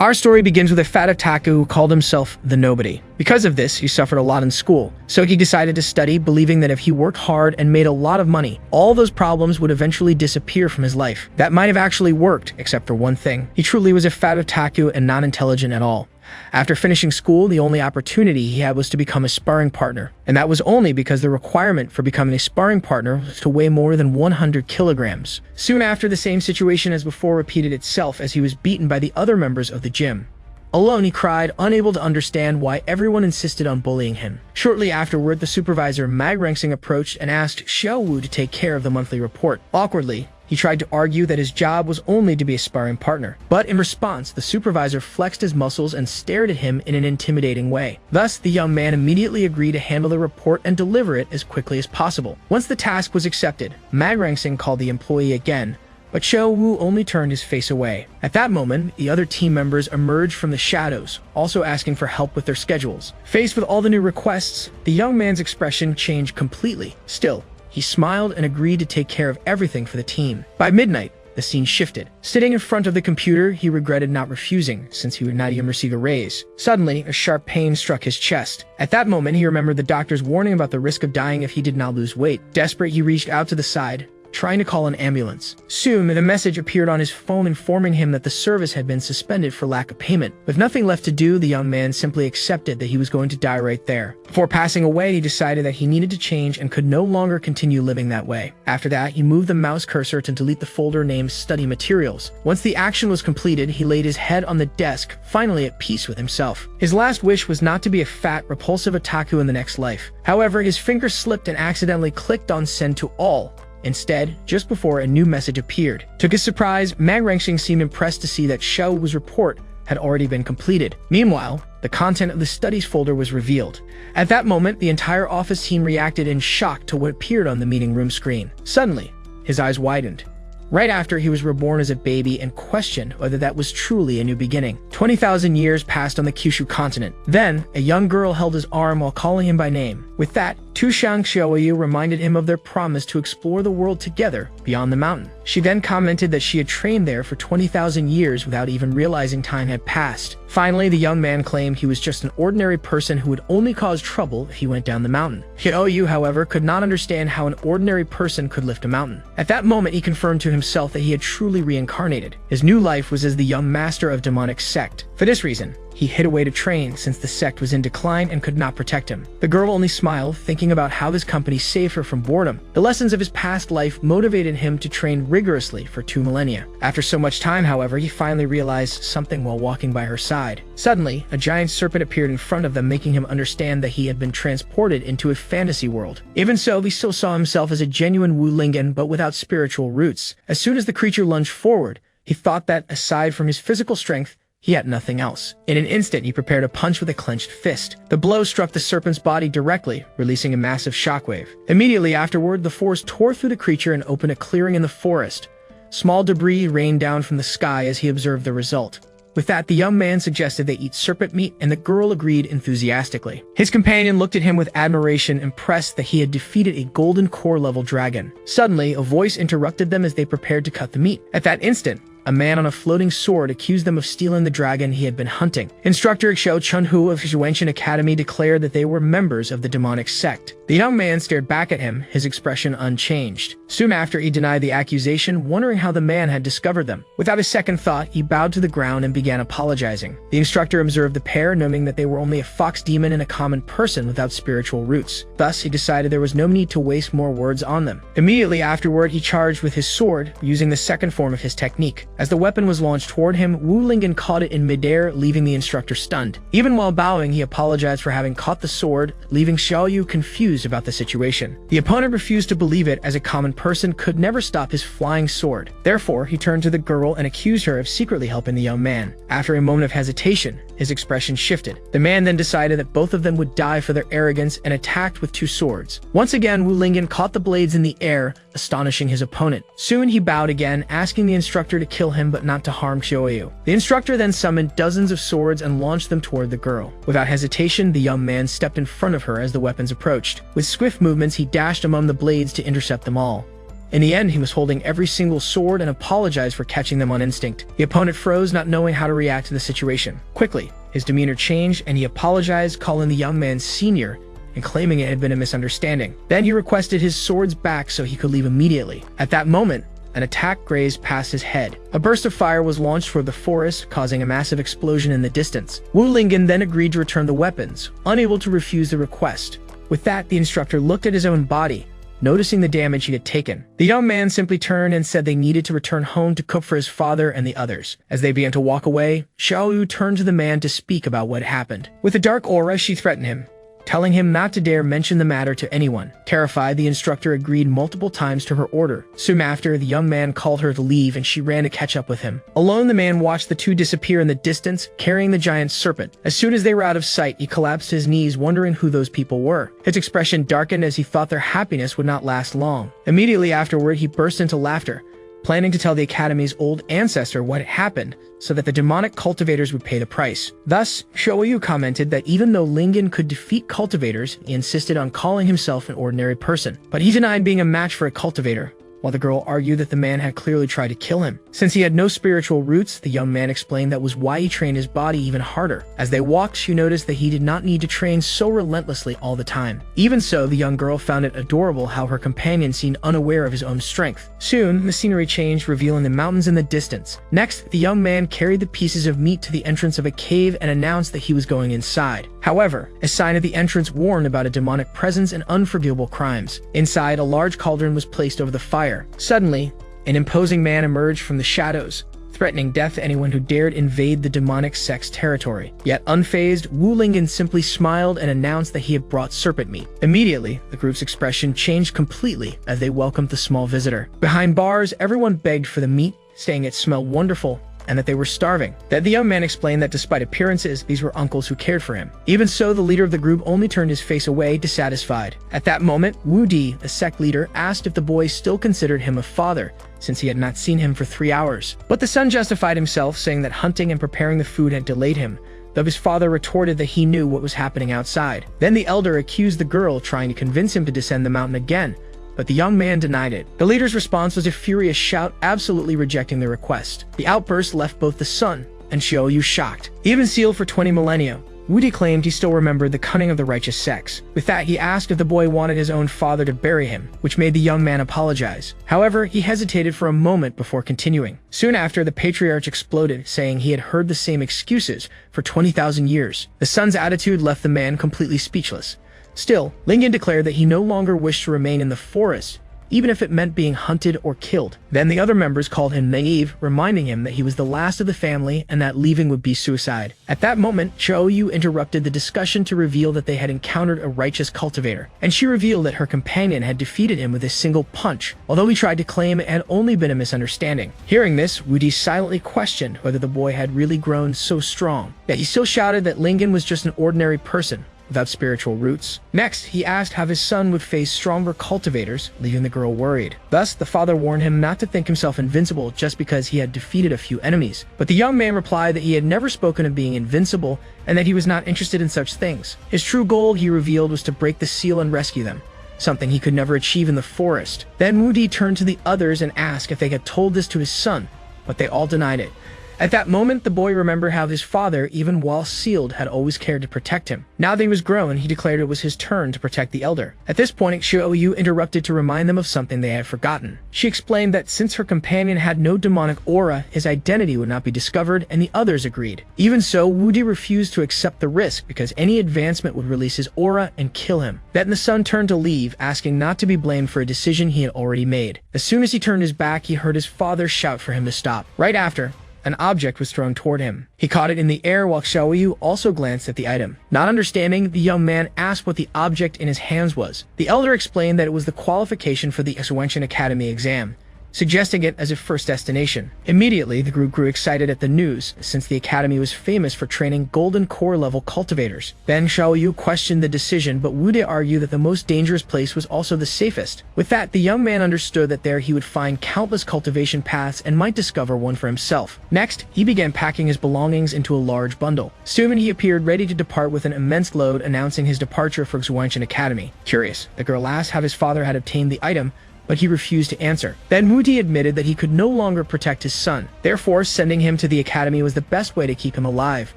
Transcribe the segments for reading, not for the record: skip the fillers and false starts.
Our story begins with a fat otaku who called himself the Nobody. Because of this, he suffered a lot in school, so he decided to study, believing that if he worked hard and made a lot of money, all those problems would eventually disappear from his life. That might have actually worked, except for one thing. He truly was a fat otaku and not intelligent at all. After finishing school, the only opportunity he had was to become a sparring partner, and that was only because the requirement for becoming a sparring partner was to weigh more than 100 kilograms. Soon after, the same situation as before repeated itself as he was beaten by the other members of the gym. Alone, he cried, unable to understand why everyone insisted on bullying him. Shortly afterward, the supervisor Magrangsing approached and asked Xiaowu to take care of the monthly report. Awkwardly, he tried to argue that his job was only to be a sparring partner, but in response, the supervisor flexed his muscles and stared at him in an intimidating way. Thus, the young man immediately agreed to handle the report and deliver it as quickly as possible. Once the task was accepted, Magrangsing called the employee again, but Xiaowu only turned his face away. At that moment, the other team members emerged from the shadows, also asking for help with their schedules. Faced with all the new requests, the young man's expression changed completely. Still, he smiled and agreed to take care of everything for the team. By midnight, the scene shifted. Sitting in front of the computer, he regretted not refusing, since he would not even receive a raise. Suddenly, a sharp pain struck his chest. At that moment, he remembered the doctor's warning about the risk of dying if he did not lose weight. Desperate, he reached out to the side, trying to call an ambulance. Soon, the message appeared on his phone informing him that the service had been suspended for lack of payment. With nothing left to do, the young man simply accepted that he was going to die right there. Before passing away, he decided that he needed to change and could no longer continue living that way. After that, he moved the mouse cursor to delete the folder named Study Materials. Once the action was completed, he laid his head on the desk, finally at peace with himself. His last wish was not to be a fat, repulsive otaku in the next life. However, his finger slipped and accidentally clicked on Send to All. Instead, just before a new message appeared. To his surprise, Magrangsing seemed impressed to see that Xiaowu's report had already been completed. Meanwhile, the content of the studies folder was revealed. At that moment, the entire office team reacted in shock to what appeared on the meeting room screen. Suddenly, his eyes widened. Right after he was reborn as a baby and questioned whether that was truly a new beginning. 20,000 years passed on the Kyushu continent. Then, a young girl held his arm while calling him by name. With that, Tushang Xiaoyu reminded him of their promise to explore the world together beyond the mountain. She then commented that she had trained there for 20,000 years without even realizing time had passed. Finally, the young man claimed he was just an ordinary person who would only cause trouble if he went down the mountain. Xiaoyu, however, could not understand how an ordinary person could lift a mountain. At that moment, he confirmed to himself that he had truly reincarnated. His new life was as the young master of demonic sect. For this reason, he hid away to train since the sect was in decline and could not protect him. The girl only smiled, thinking about how this company saved her from boredom. The lessons of his past life motivated him to train rigorously for 2 millennia. After so much time, however, he finally realized something while walking by her side. Suddenly, a giant serpent appeared in front of them, making him understand that he had been transported into a fantasy world. Even so, he still saw himself as a genuine Wu Lingen, but without spiritual roots. As soon as the creature lunged forward, he thought that, aside from his physical strength, he had nothing else. In an instant, he prepared a punch with a clenched fist. The blow struck the serpent's body directly, releasing a massive shockwave. Immediately afterward, the force tore through the creature and opened a clearing in the forest. Small debris rained down from the sky as he observed the result. With that, the young man suggested they eat serpent meat, and the girl agreed enthusiastically. His companion looked at him with admiration, impressed that he had defeated a golden core-level dragon. Suddenly, a voice interrupted them as they prepared to cut the meat. At that instant, a man on a floating sword accused them of stealing the dragon he had been hunting. Instructor Xiao Chunhu of Xuanchen Academy declared that they were members of the demonic sect. The young man stared back at him, his expression unchanged. Soon after, he denied the accusation, wondering how the man had discovered them. Without a second thought, he bowed to the ground and began apologizing. The instructor observed the pair, knowing that they were only a fox demon and a common person without spiritual roots. Thus, he decided there was no need to waste more words on them. Immediately afterward, he charged with his sword, using the second form of his technique. As the weapon was launched toward him, Wu Lingen caught it in midair, leaving the instructor stunned. Even while bowing, he apologized for having caught the sword, leaving Xiaoyu confused about the situation. The opponent refused to believe it, as a common person could never stop his flying sword. Therefore, he turned to the girl and accused her of secretly helping the young man. After a moment of hesitation, his expression shifted. The man then decided that both of them would die for their arrogance and attacked with 2 swords. Once again, Wu Lingen caught the blades in the air, astonishing his opponent. Soon he bowed again, asking the instructor to kill him but not to harm Xiaoyu. The instructor then summoned dozens of swords and launched them toward the girl. Without hesitation, the young man stepped in front of her as the weapons approached. With swift movements, he dashed among the blades to intercept them all. In the end, he was holding every single sword and apologized for catching them on instinct. The opponent froze, not knowing how to react to the situation. Quickly, his demeanor changed and he apologized, calling the young man senior and claiming it had been a misunderstanding. Then he requested his swords back so he could leave immediately. At that moment, an attack grazed past his head. A burst of fire was launched toward the forest, causing a massive explosion in the distance. Wu Lingen then agreed to return the weapons, unable to refuse the request. With that, the instructor looked at his own body, noticing the damage he had taken. The young man simply turned and said they needed to return home to cook for his father and the others. As they began to walk away, Xiaoyu turned to the man to speak about what happened. With a dark aura, she threatened him, telling him not to dare mention the matter to anyone. Terrified, the instructor agreed multiple times to her order. Soon after, the young man called her to leave and she ran to catch up with him. Alone, the man watched the two disappear in the distance, carrying the giant serpent. As soon as they were out of sight, he collapsed to his knees, wondering who those people were. His expression darkened as he thought their happiness would not last long. Immediately afterward, he burst into laughter, planning to tell the Academy's old ancestor what had happened so that the demonic cultivators would pay the price. Thus, Shoyu commented that even though Lingen could defeat cultivators, he insisted on calling himself an ordinary person. But he denied being a match for a cultivator, while the girl argued that the man had clearly tried to kill him. Since he had no spiritual roots, the young man explained that was why he trained his body even harder. As they walked, she noticed that he did not need to train so relentlessly all the time. Even so, the young girl found it adorable how her companion seemed unaware of his own strength. Soon, the scenery changed, revealing the mountains in the distance. Next, the young man carried the pieces of meat to the entrance of a cave and announced that he was going inside. However, a sign at the entrance warned about a demonic presence and unforgivable crimes. Inside, a large cauldron was placed over the fire. Suddenly, an imposing man emerged from the shadows, threatening death to anyone who dared invade the demonic sect's territory. Yet unfazed, Wu Lingen simply smiled and announced that he had brought serpent meat. Immediately, the group's expression changed completely as they welcomed the small visitor. Behind bars, everyone begged for the meat, saying it smelled wonderful and that they were starving. Then the young man explained that despite appearances, these were uncles who cared for him. Even so, the leader of the group only turned his face away, dissatisfied. At that moment, Wu Di, a sect leader, asked if the boy still considered him a father, since he had not seen him for 3 hours. But the son justified himself, saying that hunting and preparing the food had delayed him, though his father retorted that he knew what was happening outside. Then the elder accused the girl, trying to convince him to descend the mountain again, but the young man denied it. The leader's response was a furious shout, absolutely rejecting the request. The outburst left both the son and Xiaoyu shocked. Even sealed for 20 millennia, Wudi claimed he still remembered the cunning of the righteous sects. With that, he asked if the boy wanted his own father to bury him, which made the young man apologize. However, he hesitated for a moment before continuing. Soon after, the patriarch exploded, saying he had heard the same excuses for 20,000 years. The son's attitude left the man completely speechless. Still, Lingen declared that he no longer wished to remain in the forest, even if it meant being hunted or killed. Then the other members called him naive, reminding him that he was the last of the family and that leaving would be suicide. At that moment, Xiaoyu interrupted the discussion to reveal that they had encountered a righteous cultivator, and she revealed that her companion had defeated him with a single punch, although he tried to claim it had only been a misunderstanding. Hearing this, Wudi silently questioned whether the boy had really grown so strong, yet he still shouted that Lingen was just an ordinary person without spiritual roots. Next, he asked how his son would face stronger cultivators, leaving the girl worried. Thus, the father warned him not to think himself invincible just because he had defeated a few enemies. But the young man replied that he had never spoken of being invincible and that he was not interested in such things. His true goal, he revealed, was to break the seal and rescue them, something he could never achieve in the forest. Then Wudi turned to the others and asked if they had told this to his son, but they all denied it. At that moment, the boy remembered how his father, even while sealed, had always cared to protect him. Now that he was grown, he declared it was his turn to protect the elder. At this point, Xiaoyu interrupted to remind them of something they had forgotten. She explained that since her companion had no demonic aura, his identity would not be discovered, and the others agreed. Even so, Wudi refused to accept the risk because any advancement would release his aura and kill him. Then the son turned to leave, asking not to be blamed for a decision he had already made. As soon as he turned his back, he heard his father shout for him to stop. Right after, an object was thrown toward him. He caught it in the air while Xiaoyu also glanced at the item. Not understanding, the young man asked what the object in his hands was. The elder explained that it was the qualification for the Asura Academy exam, suggesting it as a first destination. Immediately, the group grew excited at the news, since the academy was famous for training golden core level cultivators. Then Xiaoyu questioned the decision, but Wude argued that the most dangerous place was also the safest. With that, the young man understood that there he would find countless cultivation paths and might discover one for himself. Next, he began packing his belongings into a large bundle. Soon he appeared ready to depart with an immense load, announcing his departure for Xuanchen Academy. Curious, the girl asked how his father had obtained the item, but he refused to answer. Then Wuti admitted that he could no longer protect his son. Therefore, sending him to the academy was the best way to keep him alive.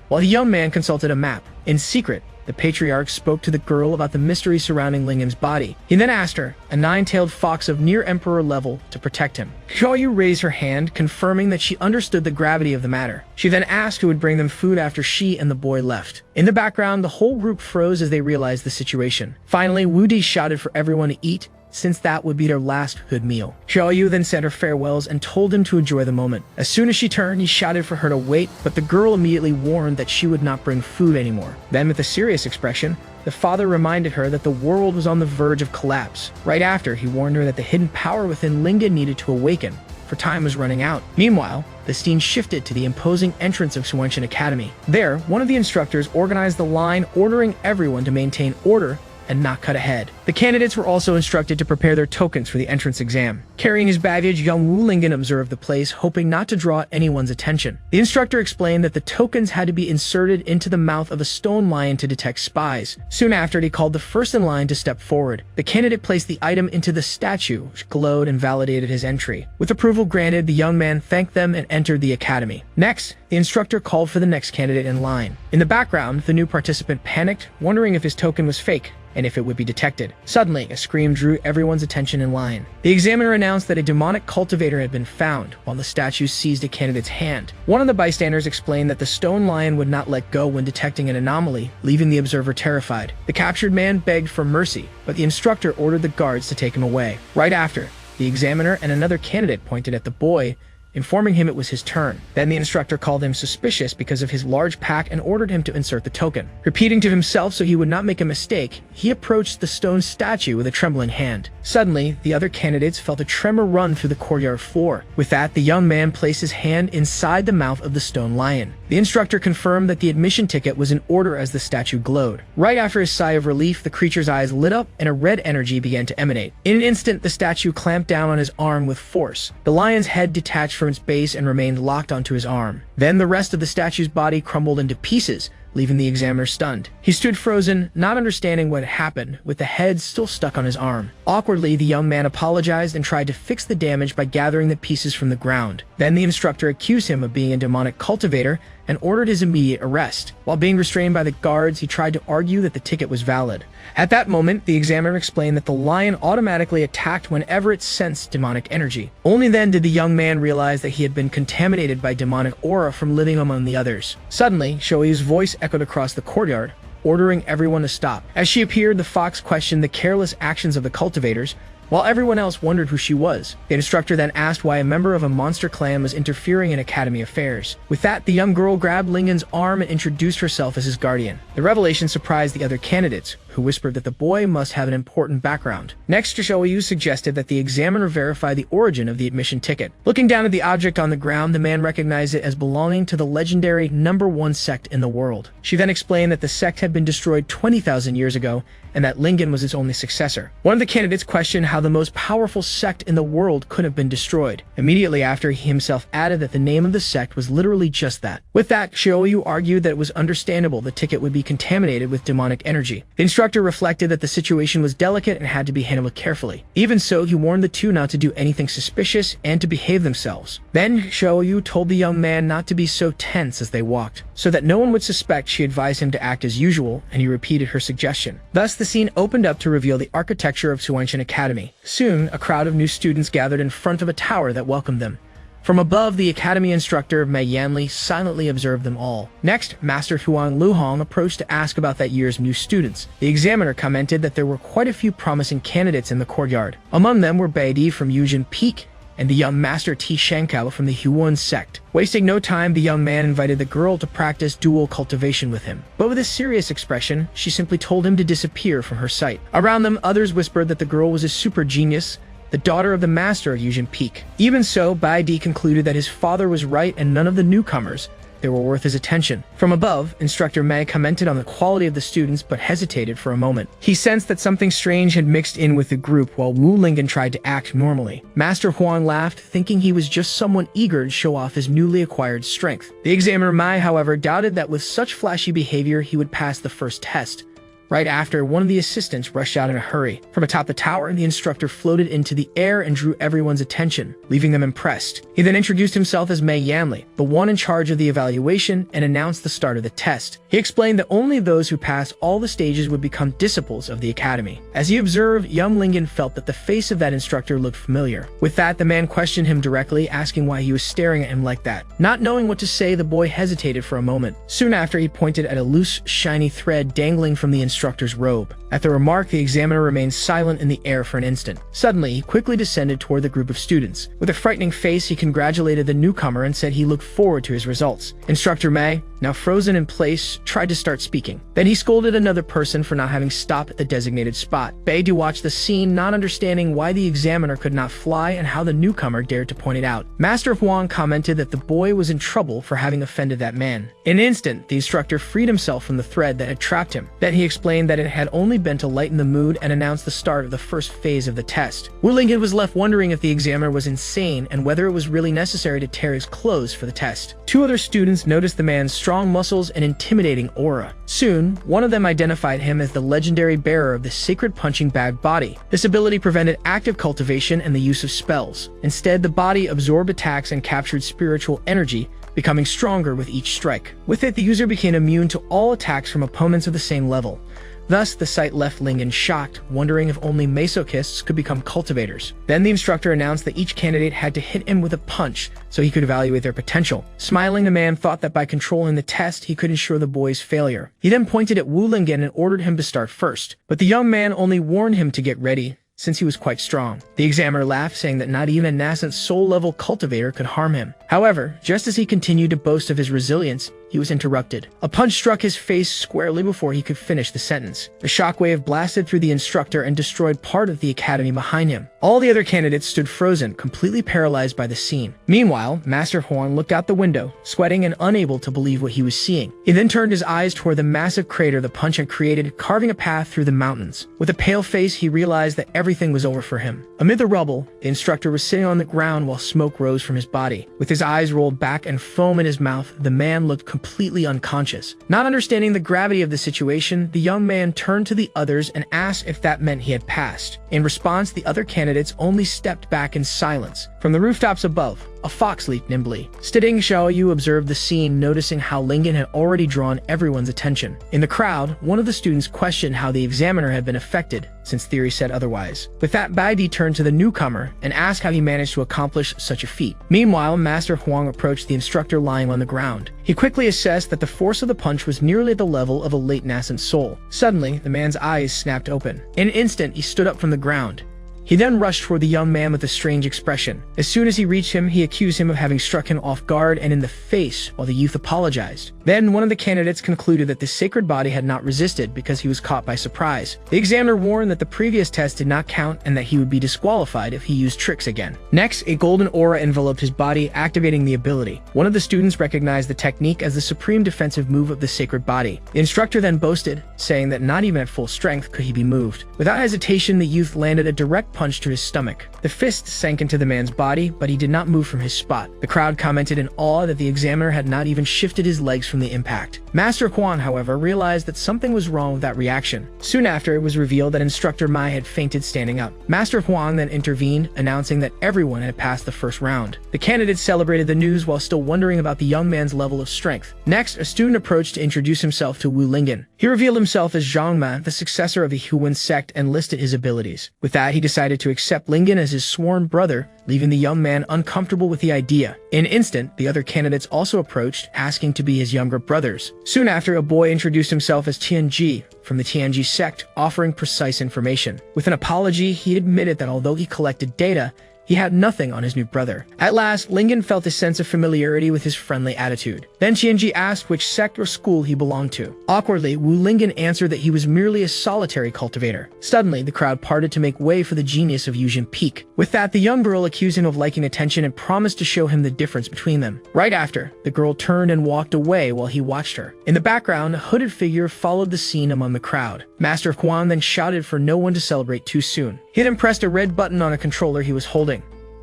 While the young man consulted a map, in secret, the patriarch spoke to the girl about the mystery surrounding Lingen's body. He then asked her, a nine-tailed fox of near emperor level, to protect him. Xiaoyu raised her hand, confirming that she understood the gravity of the matter. She then asked who would bring them food after she and the boy left. In the background, the whole group froze as they realized the situation. Finally, Wudi shouted for everyone to eat, since that would be their last good meal. Xiaoyu then said her farewells and told him to enjoy the moment. As soon as she turned, he shouted for her to wait, but the girl immediately warned that she would not bring food anymore. Then, with a serious expression, the father reminded her that the world was on the verge of collapse. Right after, he warned her that the hidden power within Lingen needed to awaken, for time was running out. Meanwhile, the scene shifted to the imposing entrance of Suwenshin Academy. There, one of the instructors organized the line, ordering everyone to maintain order and not cut ahead. The candidates were also instructed to prepare their tokens for the entrance exam. Carrying his baggage, young Wu Lingen observed the place, hoping not to draw anyone's attention. The instructor explained that the tokens had to be inserted into the mouth of a stone lion to detect spies. Soon after, he called the first in line to step forward. The candidate placed the item into the statue, which glowed and validated his entry. With approval granted, the young man thanked them and entered the academy. Next, the instructor called for the next candidate in line. In the background, the new participant panicked, wondering if his token was fake and if it would be detected. Suddenly, a scream drew everyone's attention in line. The examiner announced that a demonic cultivator had been found, while the statue seized a candidate's hand. One of the bystanders explained that the stone lion would not let go when detecting an anomaly, leaving the observer terrified. The captured man begged for mercy, but the instructor ordered the guards to take him away. Right after, the examiner and another candidate pointed at the boy, informing him it was his turn. Then the instructor called him suspicious because of his large pack and ordered him to insert the token. Repeating to himself so he would not make a mistake, he approached the stone statue with a trembling hand. Suddenly, the other candidates felt a tremor run through the courtyard floor. With that, the young man placed his hand inside the mouth of the stone lion. The instructor confirmed that the admission ticket was in order as the statue glowed. Right after his sigh of relief, the creature's eyes lit up and a red energy began to emanate. In an instant, the statue clamped down on his arm with force. The lion's head detached from its base and remained locked onto his arm. Then the rest of the statue's body crumbled into pieces, leaving the examiner stunned. He stood frozen, not understanding what had happened, with the head still stuck on his arm. Awkwardly, the young man apologized and tried to fix the damage by gathering the pieces from the ground. Then the instructor accused him of being a demonic cultivator and ordered his immediate arrest. While being restrained by the guards, he tried to argue that the ticket was valid. At that moment, the examiner explained that the lion automatically attacked whenever it sensed demonic energy. Only then did the young man realize that he had been contaminated by demonic aura from living among the others. Suddenly, Shoei's voice echoed across the courtyard, ordering everyone to stop. As she appeared, the fox questioned the careless actions of the cultivators, while everyone else wondered who she was. The instructor then asked why a member of a monster clan was interfering in academy affairs. With that, the young girl grabbed Lingen's arm and introduced herself as his guardian. The revelation surprised the other candidates, who whispered that the boy must have an important background. Next, Shoeiyu suggested that the examiner verify the origin of the admission ticket. Looking down at the object on the ground, the man recognized it as belonging to the legendary #1 sect in the world. She then explained that the sect had been destroyed 20,000 years ago, and that Lingen was its only successor. One of the candidates questioned how the most powerful sect in the world could have been destroyed. Immediately after, he himself added that the name of the sect was literally just that. With that, Shoeiyu argued that it was understandable the ticket would be contaminated with demonic energy. The instructor reflected that the situation was delicate and had to be handled carefully. Even so, he warned the two not to do anything suspicious and to behave themselves. Then, Shoeiyu told the young man not to be so tense as they walked. So that no one would suspect, she advised him to act as usual, and he repeated her suggestion. Thus, the scene opened up to reveal the architecture of Suwenshin Academy. Soon, a crowd of new students gathered in front of a tower that welcomed them. From above, the academy instructor, Mei Yanli, silently observed them all. Next, Master Huang Luhong approached to ask about that year's new students. The examiner commented that there were quite a few promising candidates in the courtyard. Among them were Baidi from Yujin Peak and the young Master T. Shankao from the Huon sect. Wasting no time, the young man invited the girl to practice dual cultivation with him. But with a serious expression, she simply told him to disappear from her sight. Around them, others whispered that the girl was a super genius, the daughter of the master of Yujin Peak. Even so, Bai Di concluded that his father was right and none of the newcomers they were worth his attention. From above, Instructor Mei commented on the quality of the students but hesitated for a moment. He sensed that something strange had mixed in with the group while Wu Lingen tried to act normally. Master Huang laughed, thinking he was just someone eager to show off his newly acquired strength. The examiner Mai, however, doubted that with such flashy behavior he would pass the first test. Right after, one of the assistants rushed out in a hurry. From atop the tower, the instructor floated into the air and drew everyone's attention, leaving them impressed. He then introduced himself as Mei Yanli, the one in charge of the evaluation, and announced the start of the test. He explained that only those who passed all the stages would become disciples of the academy. As he observed, young Lingen felt that the face of that instructor looked familiar. With that, the man questioned him directly, asking why he was staring at him like that. Not knowing what to say, the boy hesitated for a moment. Soon after, he pointed at a loose, shiny thread dangling from the instructor's robe. At the remark, the examiner remained silent in the air for an instant. Suddenly, he quickly descended toward the group of students. With a frightening face, he congratulated the newcomer and said he looked forward to his results. Instructor Mei, now frozen in place, tried to start speaking. Then he scolded another person for not having stopped at the designated spot. Beidou watched the scene, not understanding why the examiner could not fly and how the newcomer dared to point it out. Master Huang commented that the boy was in trouble for having offended that man. In an instant, the instructor freed himself from the thread that had trapped him. Then he explained that it had only been to lighten the mood and announced the start of the first phase of the test. Wu Lingen was left wondering if the examiner was insane and whether it was really necessary to tear his clothes for the test. Two other students noticed the man's strong muscles and intimidating aura. Soon, one of them identified him as the legendary bearer of the sacred punching bag body. This ability prevented active cultivation and the use of spells. Instead, the body absorbed attacks and captured spiritual energy, becoming stronger with each strike. With it, the user became immune to all attacks from opponents of the same level. Thus, the sight left Lingen shocked, wondering if only masochists could become cultivators. Then the instructor announced that each candidate had to hit him with a punch so he could evaluate their potential. Smiling, the man thought that by controlling the test, he could ensure the boy's failure. He then pointed at Wu Lingen and ordered him to start first. But the young man only warned him to get ready, since he was quite strong. The examiner laughed, saying that not even a nascent soul-level cultivator could harm him. However, just as he continued to boast of his resilience, he was interrupted. A punch struck his face squarely before he could finish the sentence. The shockwave blasted through the instructor and destroyed part of the academy behind him. All the other candidates stood frozen, completely paralyzed by the scene. Meanwhile, Master Huang looked out the window, sweating and unable to believe what he was seeing. He then turned his eyes toward the massive crater the punch had created, carving a path through the mountains. With a pale face, he realized that everything was over for him. Amid the rubble, the instructor was sitting on the ground while smoke rose from his body. With his eyes rolled back and foam in his mouth, the man looked completely unconscious. Not understanding the gravity of the situation, the young man turned to the others and asked if that meant he had passed. In response, the other candidates only stepped back in silence. From the rooftops above, a fox leaped nimbly. Studying Xiaoyu observed the scene, noticing how Lingen had already drawn everyone's attention. In the crowd, one of the students questioned how the examiner had been affected, since theory said otherwise. With that, Baidi turned to the newcomer and asked how he managed to accomplish such a feat. Meanwhile, Master Huang approached the instructor lying on the ground. He quickly assessed that the force of the punch was nearly at the level of a late nascent soul. Suddenly, the man's eyes snapped open. In an instant, he stood up from the ground. He then rushed toward the young man with a strange expression. As soon as he reached him, he accused him of having struck him off guard and in the face while the youth apologized. Then, one of the candidates concluded that the sacred body had not resisted because he was caught by surprise. The examiner warned that the previous test did not count and that he would be disqualified if he used tricks again. Next, a golden aura enveloped his body, activating the ability. One of the students recognized the technique as the supreme defensive move of the sacred body. The instructor then boasted, saying that not even at full strength could he be moved. Without hesitation, the youth landed a direct punch to his stomach. The fist sank into the man's body, but he did not move from his spot. The crowd commented in awe that the examiner had not even shifted his legs from the impact. Master Quan, however, realized that something was wrong with that reaction. Soon after, it was revealed that Instructor Mai had fainted standing up. Master Huang then intervened, announcing that everyone had passed the first round. The candidates celebrated the news while still wondering about the young man's level of strength. Next, a student approached to introduce himself to Wu Lingen. He revealed himself as Zhang Ma, the successor of the Huan sect, and listed his abilities. With that, he decided to accept Lingen as his sworn brother, leaving the young man uncomfortable with the idea. In an instant, the other candidates also approached, asking to be his younger brothers. Soon after, a boy introduced himself as Tianji from the Tianji sect, offering precise information. With an apology, he admitted that although he collected data, he had nothing on his new brother. At last, Lingen felt a sense of familiarity with his friendly attitude. Then Tianji asked which sect or school he belonged to. Awkwardly, Wu Lingen answered that he was merely a solitary cultivator. Suddenly, the crowd parted to make way for the genius of Yujin Peak. With that, the young girl accused him of liking attention and promised to show him the difference between them. Right after, the girl turned and walked away while he watched her. In the background, a hooded figure followed the scene among the crowd. Master Huan then shouted for no one to celebrate too soon. He then pressed a red button on a controller he was holding.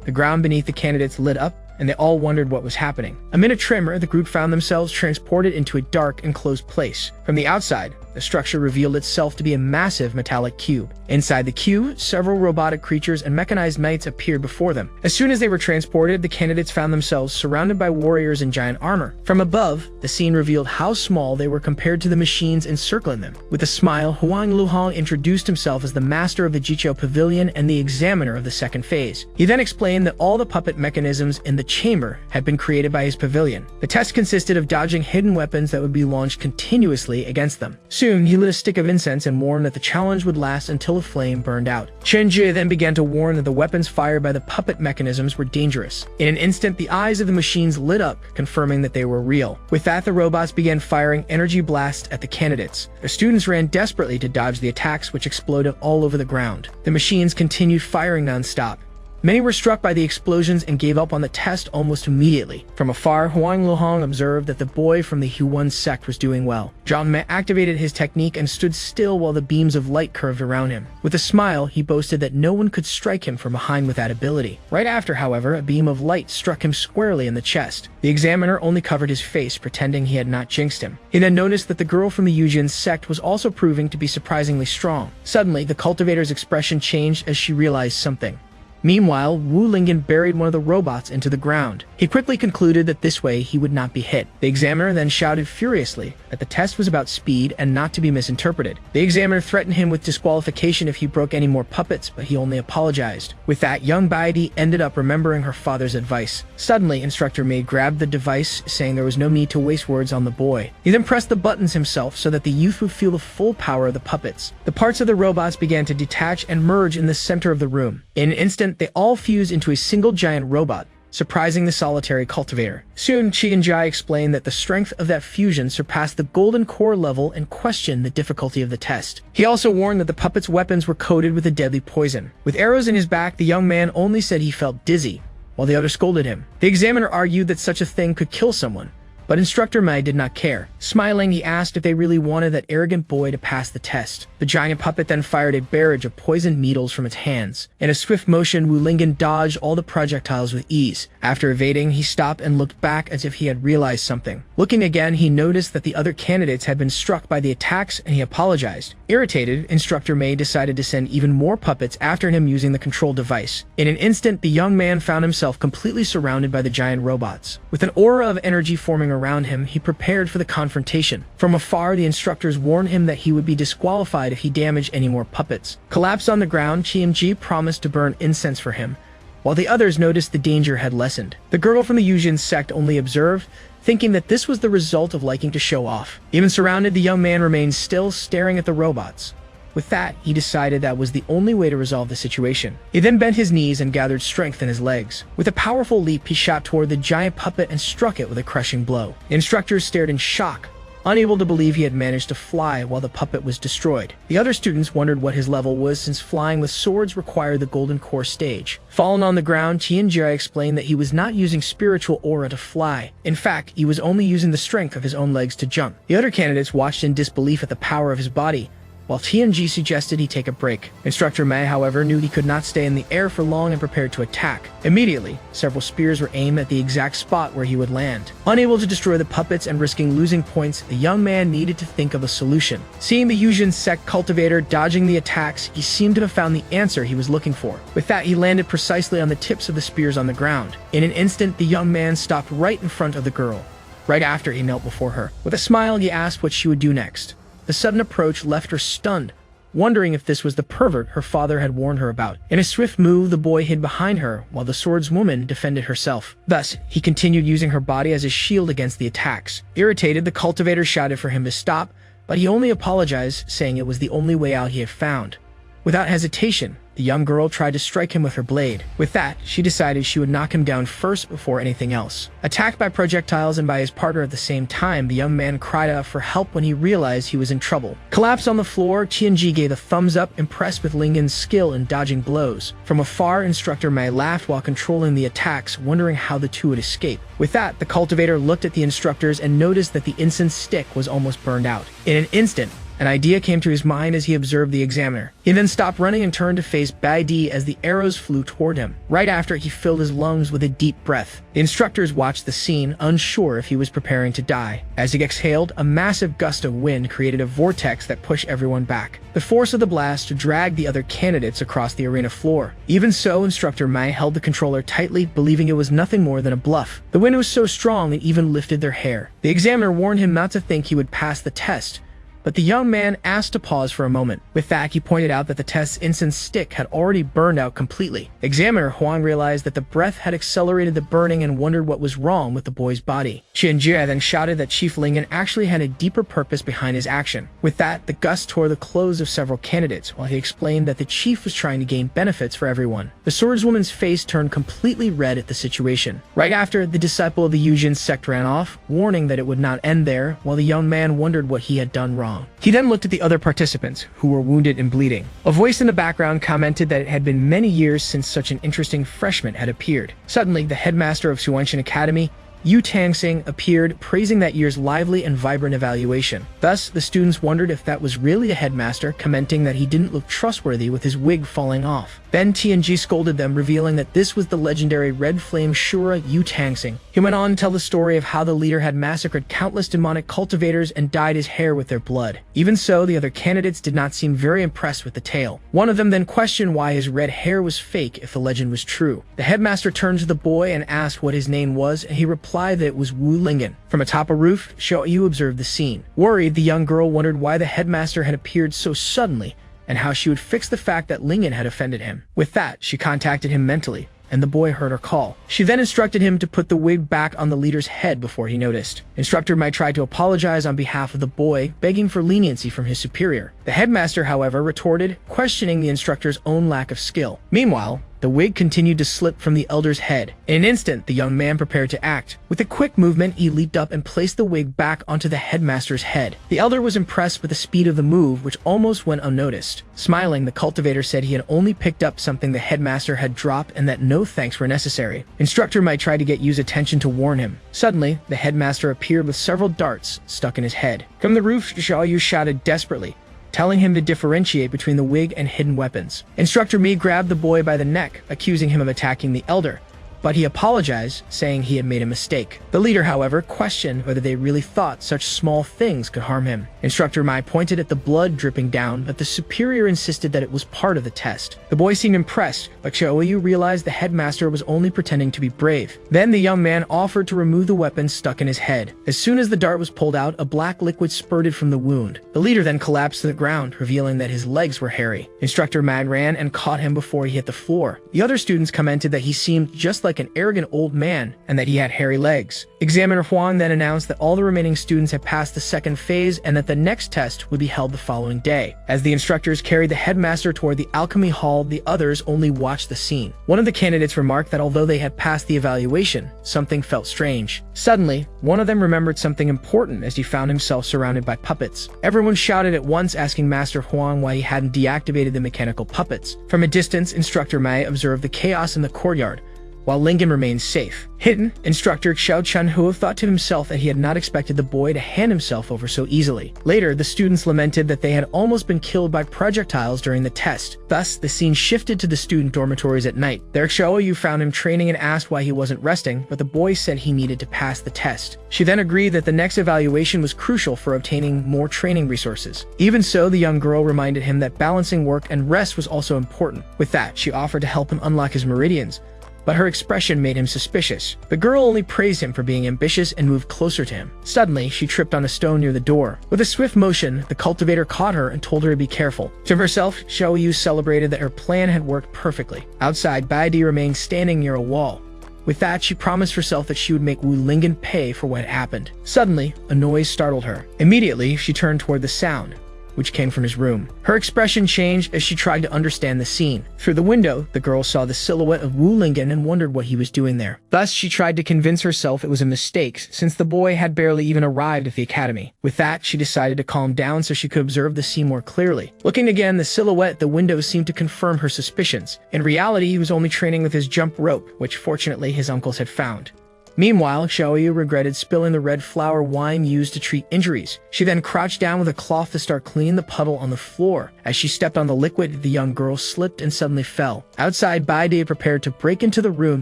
The ground beneath the candidates lit up, and they all wondered what was happening. Amid a tremor, the group found themselves transported into a dark, enclosed place. From the outside, the structure revealed itself to be a massive metallic cube. Inside the cube, several robotic creatures and mechanized knights appeared before them. As soon as they were transported, the candidates found themselves surrounded by warriors in giant armor. From above, the scene revealed how small they were compared to the machines encircling them. With a smile, Huang Luhong introduced himself as the master of the Jiqiu Pavilion and the examiner of the second phase. He then explained that all the puppet mechanisms in the chamber had been created by his pavilion. The test consisted of dodging hidden weapons that would be launched continuously against them. Soon, he lit a stick of incense and warned that the challenge would last until a flame burned out. Chen Jie then began to warn that the weapons fired by the puppet mechanisms were dangerous. In an instant, the eyes of the machines lit up, confirming that they were real. With that, the robots began firing energy blasts at the candidates. The students ran desperately to dodge the attacks, which exploded all over the ground. The machines continued firing non-stop. Many were struck by the explosions and gave up on the test almost immediately. From afar, Huang Luhong observed that the boy from the Huan sect was doing well. Zhang Me activated his technique and stood still while the beams of light curved around him. With a smile, he boasted that no one could strike him from behind with that ability. Right after, however, a beam of light struck him squarely in the chest. The examiner only covered his face, pretending he had not jinxed him. He then noticed that the girl from the Yujin sect was also proving to be surprisingly strong. Suddenly, the cultivator's expression changed as she realized something. Meanwhile, Wu Lingen buried one of the robots into the ground. He quickly concluded that this way he would not be hit. The examiner then shouted furiously that the test was about speed and not to be misinterpreted. The examiner threatened him with disqualification if he broke any more puppets, but he only apologized. With that, young Baidi ended up remembering her father's advice. Suddenly, Instructor Mei grabbed the device, saying there was no need to waste words on the boy. He then pressed the buttons himself so that the youth would feel the full power of the puppets. The parts of the robots began to detach and merge in the center of the room. In an instant, they all fused into a single giant robot, surprising the solitary cultivator. Soon, Qi and Jai explained that the strength of that fusion surpassed the golden core level and questioned the difficulty of the test. He also warned that the puppet's weapons were coated with a deadly poison. With arrows in his back, the young man only said he felt dizzy, while the other scolded him. The examiner argued that such a thing could kill someone, but Instructor Mei did not care. Smiling, he asked if they really wanted that arrogant boy to pass the test. The giant puppet then fired a barrage of poisoned needles from its hands. In a swift motion, Wu Lingen dodged all the projectiles with ease. After evading, he stopped and looked back as if he had realized something. Looking again, he noticed that the other candidates had been struck by the attacks, and he apologized. Irritated, Instructor Mei decided to send even more puppets after him using the control device. In an instant, the young man found himself completely surrounded by the giant robots. With an aura of energy forming around him, he prepared for the confrontation. From afar, the instructors warned him that he would be disqualified if he damaged any more puppets. Collapsed on the ground, Chi promised to burn incense for him, while the others noticed the danger had lessened. The girl from the Yujin sect only observed, thinking that this was the result of liking to show off. Even surrounded, the young man remained still, staring at the robots. With that, he decided that was the only way to resolve the situation. He then bent his knees and gathered strength in his legs. With a powerful leap, he shot toward the giant puppet and struck it with a crushing blow. The instructors stared in shock, unable to believe he had managed to fly while the puppet was destroyed. The other students wondered what his level was, since flying with swords required the Golden Core stage. Fallen on the ground, Qianjia explained that he was not using spiritual aura to fly. In fact, he was only using the strength of his own legs to jump. The other candidates watched in disbelief at the power of his body, while Tianji suggested he take a break. Instructor Mei, however, knew he could not stay in the air for long and prepared to attack. Immediately, several spears were aimed at the exact spot where he would land. Unable to destroy the puppets and risking losing points, the young man needed to think of a solution. Seeing the Yujin sect cultivator dodging the attacks, he seemed to have found the answer he was looking for. With that, he landed precisely on the tips of the spears on the ground. In an instant, the young man stopped right in front of the girl. Right after, he knelt before her. With a smile, he asked what she would do next. The sudden approach left her stunned, wondering if this was the pervert her father had warned her about. In a swift move, the boy hid behind her, while the swordswoman defended herself. Thus, he continued using her body as a shield against the attacks. Irritated, the cultivator shouted for him to stop, but he only apologized, saying it was the only way out he had found. Without hesitation, the young girl tried to strike him with her blade. With that, she decided she would knock him down first before anything else. Attacked by projectiles and by his partner at the same time, the young man cried out for help when he realized he was in trouble. Collapsed on the floor, Qianji gave a thumbs up, impressed with Lingen's skill in dodging blows. From afar, Instructor Mei laughed while controlling the attacks, wondering how the two would escape. With that, the cultivator looked at the instructors and noticed that the incense stick was almost burned out. In an instant, An idea came to his mind as he observed the examiner. He then stopped running and turned to face Baidi as the arrows flew toward him. Right after, he filled his lungs with a deep breath. The instructors watched the scene, unsure if he was preparing to die. As he exhaled, a massive gust of wind created a vortex that pushed everyone back. The force of the blast dragged the other candidates across the arena floor. Even so, Instructor Mai held the controller tightly, believing it was nothing more than a bluff. The wind was so strong it even lifted their hair. The examiner warned him not to think he would pass the test, but the young man asked to pause for a moment. With that, he pointed out that the test's incense stick had already burned out completely. Examiner Huang realized that the breath had accelerated the burning and wondered what was wrong with the boy's body. Qianjie then shouted that Chief Lingen actually had a deeper purpose behind his action. With that, the gust tore the clothes of several candidates, while he explained that the chief was trying to gain benefits for everyone. The swordswoman's face turned completely red at the situation. Right after, the disciple of the Yujin sect ran off, warning that it would not end there, while the young man wondered what he had done wrong. He then looked at the other participants, who were wounded and bleeding. A voice in the background commented that it had been many years since such an interesting freshman had appeared. Suddenly, the headmaster of Suanshan Academy, Yu Tangsing, appeared, praising that year's lively and vibrant evaluation. Thus, the students wondered if that was really a headmaster, commenting that he didn't look trustworthy with his wig falling off. Then Tianji scolded them, revealing that this was the legendary Red Flame Shura Yu Tangsing. He went on to tell the story of how the leader had massacred countless demonic cultivators and dyed his hair with their blood. Even so, the other candidates did not seem very impressed with the tale. One of them then questioned why his red hair was fake if the legend was true. The headmaster turned to the boy and asked what his name was, and he replied that it was Wu Lingen. From atop a roof, Xiaoyu observed the scene. Worried, the young girl wondered why the headmaster had appeared so suddenly, and how she would fix the fact that Lingen had offended him. With that, she contacted him mentally, and the boy heard her call. She then instructed him to put the wig back on the leader's head before he noticed. Instructor might try to apologize on behalf of the boy, begging for leniency from his superior. The headmaster, however, retorted, questioning the instructor's own lack of skill. Meanwhile, the wig continued to slip from the elder's head. In an instant, the young man prepared to act. With a quick movement, he leaped up and placed the wig back onto the headmaster's head. The elder was impressed with the speed of the move, which almost went unnoticed. Smiling, the cultivator said he had only picked up something the headmaster had dropped and that no thanks were necessary. Instructor might try to get Yu's attention to warn him. Suddenly, the headmaster appeared with several darts stuck in his head. From the roof, Xiaoyu shouted desperately, telling him to differentiate between the wig and hidden weapons. Instructor Mi grabbed the boy by the neck, accusing him of attacking the elder, but he apologized, saying he had made a mistake. The leader, however, questioned whether they really thought such small things could harm him. Instructor Mai pointed at the blood dripping down, but the superior insisted that it was part of the test. The boy seemed impressed, but Xiaoyu realized the headmaster was only pretending to be brave. Then the young man offered to remove the weapon stuck in his head. As soon as the dart was pulled out, a black liquid spurted from the wound. The leader then collapsed to the ground, revealing that his legs were hairy. Instructor Mai ran and caught him before he hit the floor. The other students commented that he seemed just like an arrogant old man and that he had hairy legs. Examiner Huang then announced that all the remaining students had passed the second phase and that the next test would be held the following day. As the instructors carried the headmaster toward the alchemy hall, the others only watched the scene. One of the candidates remarked that although they had passed the evaluation, something felt strange. Suddenly, one of them remembered something important as he found himself surrounded by puppets. Everyone shouted at once, asking Master Huang why he hadn't deactivated the mechanical puppets. From a distance, Instructor Mai observed the chaos in the courtyard, while Lingen remained safe. Hidden, Instructor Xiao Chunhuo thought to himself that he had not expected the boy to hand himself over so easily. Later, the students lamented that they had almost been killed by projectiles during the test. Thus, the scene shifted to the student dormitories at night. There, Xiaoyu found him training and asked why he wasn't resting, but the boy said he needed to pass the test. She then agreed that the next evaluation was crucial for obtaining more training resources. Even so, the young girl reminded him that balancing work and rest was also important. With that, she offered to help him unlock his meridians, but her expression made him suspicious. The girl only praised him for being ambitious and moved closer to him. Suddenly, she tripped on a stone near the door. With a swift motion, the cultivator caught her and told her to be careful. To herself, Xiaoyu celebrated that her plan had worked perfectly. Outside, Baidi remained standing near a wall. With that, she promised herself that she would make Wu Lingen pay for what had happened. Suddenly, a noise startled her. Immediately, she turned toward the sound, which came from his room. Her expression changed as she tried to understand the scene. Through the window, the girl saw the silhouette of Wu Lingen and wondered what he was doing there. Thus, she tried to convince herself it was a mistake, since the boy had barely even arrived at the academy. With that, she decided to calm down so she could observe the scene more clearly. Looking again, the silhouette at the window seemed to confirm her suspicions. In reality, he was only training with his jump rope, which fortunately his uncles had found. Meanwhile, Xiaoyu regretted spilling the red flower wine used to treat injuries. She then crouched down with a cloth to start cleaning the puddle on the floor. As she stepped on the liquid, the young girl slipped and suddenly fell. Outside, Baide prepared to break into the room,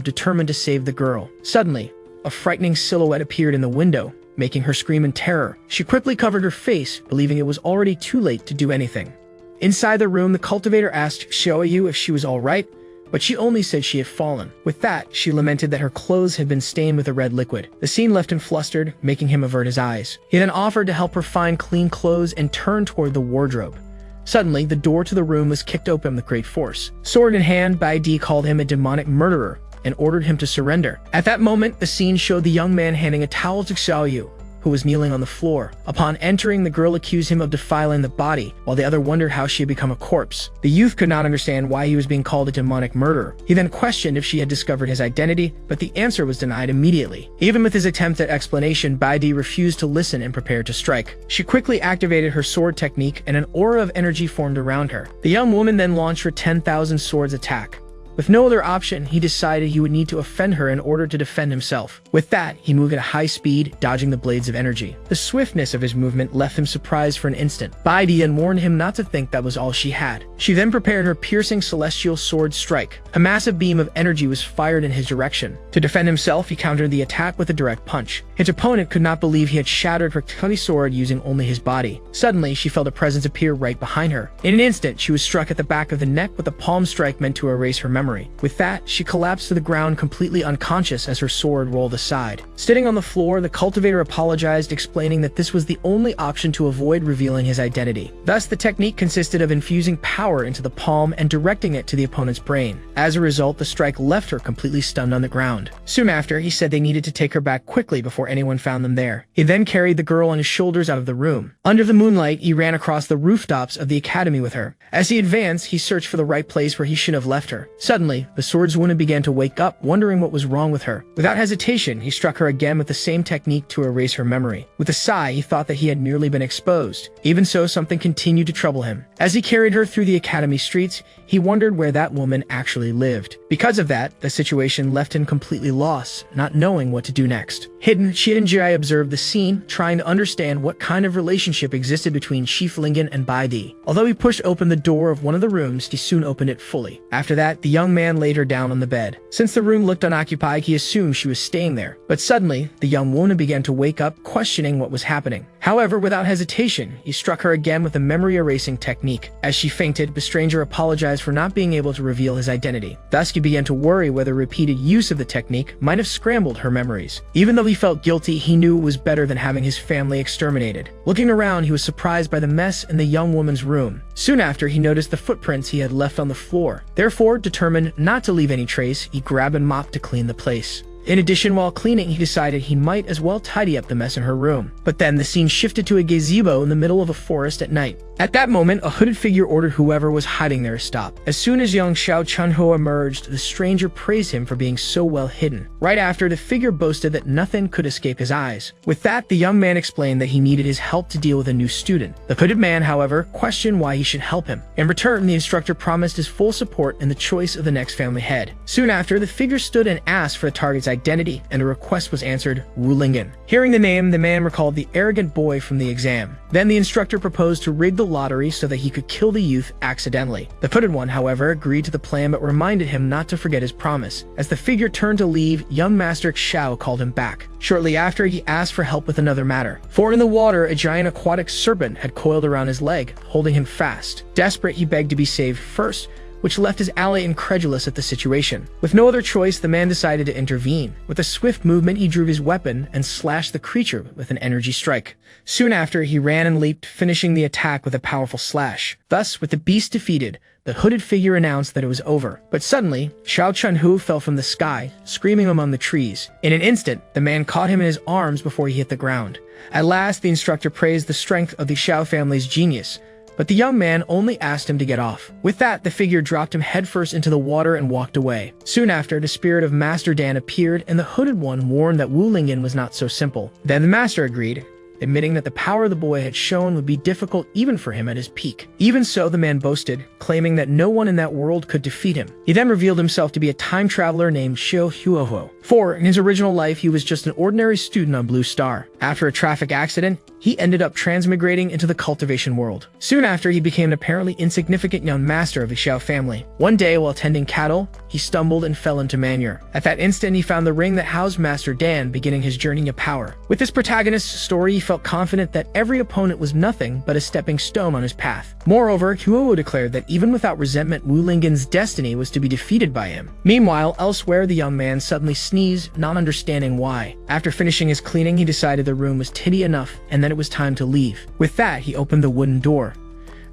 determined to save the girl. Suddenly, a frightening silhouette appeared in the window, making her scream in terror. She quickly covered her face, believing it was already too late to do anything. Inside the room, the cultivator asked Xiaoyu if she was all right, but she only said she had fallen. With that, she lamented that her clothes had been stained with a red liquid. The scene left him flustered, making him avert his eyes. He then offered to help her find clean clothes and turned toward the wardrobe. Suddenly, the door to the room was kicked open with great force. Sword in hand, Baidi called him a demonic murderer and ordered him to surrender. At that moment, the scene showed the young man handing a towel to Xiaoyu, who was kneeling on the floor. Upon entering, the girl accused him of defiling the body, while the other wondered how she had become a corpse. The youth could not understand why he was being called a demonic murderer. He then questioned if she had discovered his identity, but the answer was denied immediately. Even with his attempt at explanation, Baidi refused to listen and prepared to strike. She quickly activated her sword technique, and an aura of energy formed around her. The young woman then launched her 10,000 swords attack. With no other option, he decided he would need to offend her in order to defend himself. With that, he moved at a high speed, dodging the blades of energy. The swiftness of his movement left him surprised for an instant. Baidi then warned him not to think that was all she had. She then prepared her piercing celestial sword strike. A massive beam of energy was fired in his direction. To defend himself, he countered the attack with a direct punch. His opponent could not believe he had shattered her cutty sword using only his body. Suddenly, she felt a presence appear right behind her. In an instant, she was struck at the back of the neck with a palm strike meant to erase her memory. With that, she collapsed to the ground completely unconscious as her sword rolled aside. Sitting on the floor, the cultivator apologized, explaining that this was the only option to avoid revealing his identity. Thus, the technique consisted of infusing power into the palm and directing it to the opponent's brain. As a result, the strike left her completely stunned on the ground. Soon after, he said they needed to take her back quickly before anyone found them there. He then carried the girl on his shoulders out of the room. Under the moonlight, he ran across the rooftops of the academy with her. As he advanced, he searched for the right place where he should have left her. Suddenly, the swordswoman began to wake up, wondering what was wrong with her. Without hesitation, he struck her again with the same technique to erase her memory. With a sigh, he thought that he had merely been exposed. Even so, something continued to trouble him. As he carried her through the academy streets, he wondered where that woman actually lived. Because of that, the situation left him completely lost, not knowing what to do next. Hidden, Shirinjai observed the scene, trying to understand what kind of relationship existed between Shiflingen and Baidi. Although he pushed open the door of one of the rooms, he soon opened it fully. After that, the young man laid her down on the bed. Since the room looked unoccupied, he assumed she was staying there. But suddenly, the young woman began to wake up, questioning what was happening. However, without hesitation, he struck her again with a memory-erasing technique. As she fainted, the stranger apologized for not being able to reveal his identity. Thus, he began to worry whether repeated use of the technique might have scrambled her memories. Even though he felt guilty, he knew it was better than having his family exterminated. Looking around, he was surprised by the mess in the young woman's room. Soon after, he noticed the footprints he had left on the floor. Therefore, determined not to leave any trace, he grabbed a mop to clean the place. In addition, while cleaning, he decided he might as well tidy up the mess in her room. But then the scene shifted to a gazebo in the middle of a forest at night. At that moment, a hooded figure ordered whoever was hiding there to stop. As soon as young Xiao Chunho emerged, the stranger praised him for being so well hidden. Right after, the figure boasted that nothing could escape his eyes. With that, the young man explained that he needed his help to deal with a new student. The hooded man, however, questioned why he should help him. In return, the instructor promised his full support in the choice of the next family head. Soon after, the figure stood and asked for the target's identity, and a request was answered: Wulingen. Hearing the name, the man recalled the arrogant boy from the exam. Then the instructor proposed to rig the lottery so that he could kill the youth accidentally. The hooded one, however, agreed to the plan but reminded him not to forget his promise. As the figure turned to leave, young Master Xiao called him back. Shortly after, he asked for help with another matter. For in the water, a giant aquatic serpent had coiled around his leg, holding him fast. Desperate, he begged to be saved first, which left his ally incredulous at the situation. With no other choice, the man decided to intervene. With a swift movement, he drew his weapon and slashed the creature with an energy strike. Soon after, he ran and leaped, finishing the attack with a powerful slash. Thus, with the beast defeated, the hooded figure announced that it was over. But suddenly, Xiao Chunhu fell from the sky, screaming among the trees. In an instant, the man caught him in his arms before he hit the ground. At last, the instructor praised the strength of the Xiao family's genius, but the young man only asked him to get off. With that, the figure dropped him headfirst into the water and walked away. Soon after, the spirit of Master Dan appeared, and the hooded one warned that Wulingen was not so simple. Then the master agreed, admitting that the power the boy had shown would be difficult even for him at his peak. Even so, the man boasted, claiming that no one in that world could defeat him. He then revealed himself to be a time traveler named Yahello. For, in his original life, he was just an ordinary student on Blue Star. After a traffic accident, he ended up transmigrating into the cultivation world. Soon after, he became an apparently insignificant young master of the Xiao family. One day, while tending cattle, he stumbled and fell into Manhwa. At that instant, he found the ring that housed Master Dan, beginning his journey of power. With this protagonist's story, he felt confident that every opponent was nothing but a stepping stone on his path. Moreover, Yahello declared that even without resentment, Wu Lingen's destiny was to be defeated by him. Meanwhile, elsewhere, the young man suddenly sneezed, not understanding why. After finishing his cleaning, he decided the room was tiddy enough and that it was time to leave. With that, he opened the wooden door.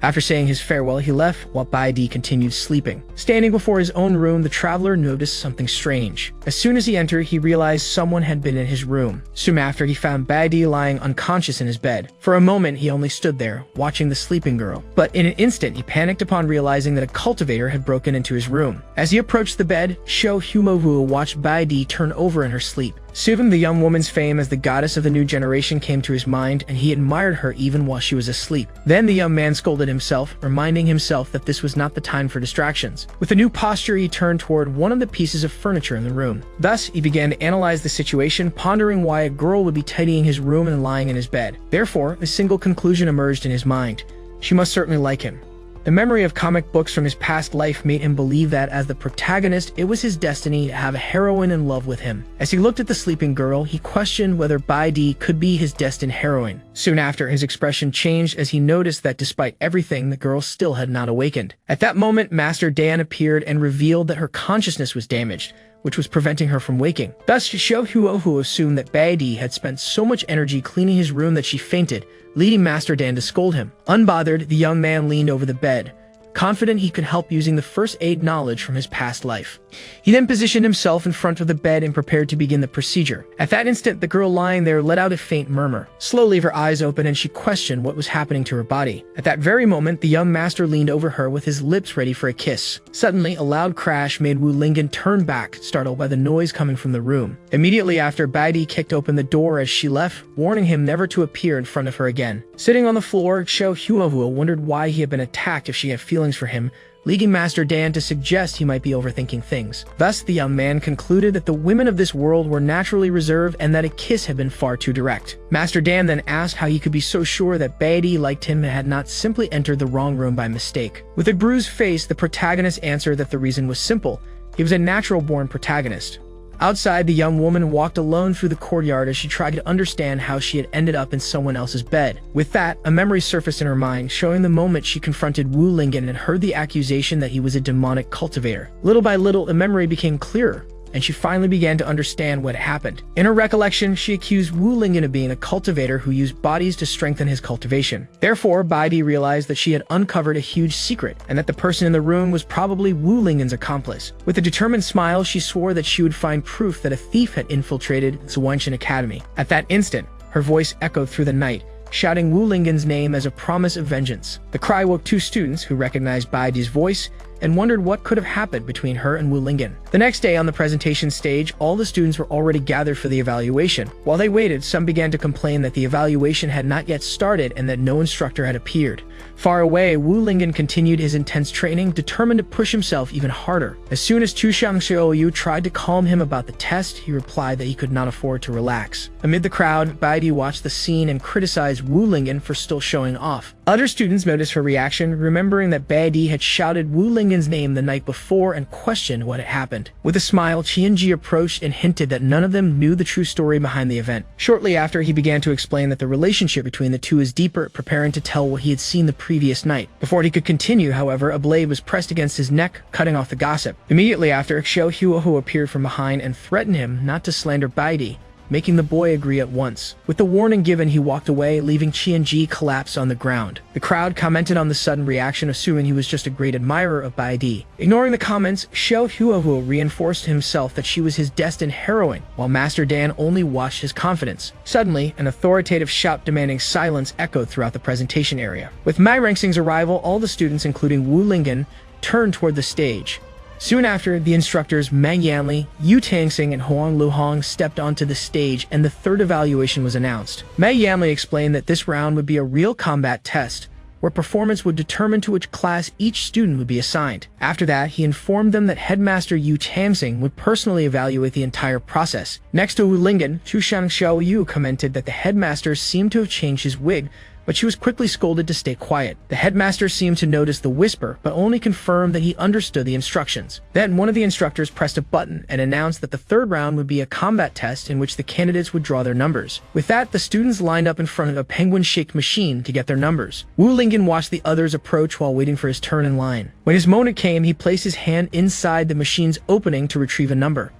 After saying his farewell, he left while Baidi continued sleeping. Standing before his own room, the traveler noticed something strange. As soon as he entered, he realized someone had been in his room. Soon after, he found Baidi lying unconscious in his bed. For a moment, he only stood there, watching the sleeping girl. But in an instant, he panicked upon realizing that a cultivator had broken into his room. As he approached the bed, Yahello watched Baidi turn over in her sleep. Soon, the young woman's fame as the goddess of the new generation came to his mind, and he admired her even while she was asleep. Then the young man scolded himself, reminding himself that this was not the time for distractions. With a new posture, he turned toward one of the pieces of furniture in the room. Thus, he began to analyze the situation, pondering why a girl would be tidying his room and lying in his bed. Therefore, a single conclusion emerged in his mind. She must certainly like him. The memory of comic books from his past life made him believe that, as the protagonist, it was his destiny to have a heroine in love with him. As he looked at the sleeping girl, he questioned whether Baidi could be his destined heroine. Soon after, his expression changed as he noticed that despite everything, the girl still had not awakened. At that moment, Master Dan appeared and revealed that her consciousness was damaged, which was preventing her from waking. Thus, Yahello assumed that Baidi had spent so much energy cleaning his room that she fainted, leading Master Dan to scold him. Unbothered, the young man leaned over the bed, confident he could help using the first aid knowledge from his past life. He then positioned himself in front of the bed and prepared to begin the procedure. At that instant, the girl lying there let out a faint murmur. Slowly, her eyes opened and she questioned what was happening to her body. At that very moment, the young master leaned over her with his lips ready for a kiss. Suddenly, a loud crash made Wu Lingen turn back, startled by the noise coming from the room. Immediately after, Baidi kicked open the door as she left, warning him never to appear in front of her again. Sitting on the floor, Yahello wondered why he had been attacked if she had feelings for him, leading Master Dan to suggest he might be overthinking things. Thus, the young man concluded that the women of this world were naturally reserved and that a kiss had been far too direct. Master Dan then asked how he could be so sure that Baidi liked him and had not simply entered the wrong room by mistake. With a bruised face, the protagonist answered that the reason was simple. He was a natural-born protagonist. Outside, the young woman walked alone through the courtyard as she tried to understand how she had ended up in someone else's bed. With that, a memory surfaced in her mind, showing the moment she confronted Wu Lingen and heard the accusation that he was a demonic cultivator. Little by little, the memory became clearer, and she finally began to understand what happened. In her recollection, she accused Wu Lingen of being a cultivator who used bodies to strengthen his cultivation. Therefore, Baidi realized that she had uncovered a huge secret, and that the person in the room was probably Wu Lingen's accomplice. With a determined smile, she swore that she would find proof that a thief had infiltrated Zhuanshan Academy. At that instant, her voice echoed through the night, shouting Wu Lingen's name as a promise of vengeance. The cry woke two students who recognized Baidi's voice and wondered what could have happened between her and Wu Lingen. The next day on the presentation stage, all the students were already gathered for the evaluation. While they waited, some began to complain that the evaluation had not yet started and that no instructor had appeared. Far away, Wu Lingen continued his intense training, determined to push himself even harder. As soon as Tu Xiangxiu tried to calm him about the test, he replied that he could not afford to relax. Amid the crowd, Baidi watched the scene and criticized Wu Lingen for still showing off. Other students noticed her reaction, remembering that Baidi had shouted Wu Lingen's name the night before and questioned what had happened. With a smile, Qianji approached and hinted that none of them knew the true story behind the event. Shortly after, he began to explain that the relationship between the two is deeper, preparing to tell what he had seen the previous night. Before he could continue, however, a blade was pressed against his neck, cutting off the gossip. Immediately after, Yahello appeared from behind and threatened him not to slander Baidi, making the boy agree at once. With the warning given, he walked away, leaving Qianji collapsed on the ground. The crowd commented on the sudden reaction, assuming he was just a great admirer of Baidi. Ignoring the comments, Yahello reinforced himself that she was his destined heroine, while Master Dan only watched his confidence. Suddenly, an authoritative shout demanding silence echoed throughout the presentation area. With Mai Rengxing's arrival, all the students, including Wu Lingen, turned toward the stage. Soon after, the instructors Meng Yanli, Yu Tangsing, and Huang Luhong stepped onto the stage and the third evaluation was announced. Meng Yanli explained that this round would be a real combat test, where performance would determine to which class each student would be assigned. After that, he informed them that Headmaster Yu Tangsing would personally evaluate the entire process. Next to Wu Lingen, Chushan Xiaoyu commented that the headmaster seemed to have changed his wig, but she was quickly scolded to stay quiet. The headmaster seemed to notice the whisper, but only confirmed that he understood the instructions. Then one of the instructors pressed a button and announced that the third round would be a combat test in which the candidates would draw their numbers. With that, the students lined up in front of a penguin-shaped machine to get their numbers. Wu Lingen watched the others approach while waiting for his turn in line. When his moment came, he placed his hand inside the machine's opening to retrieve a number.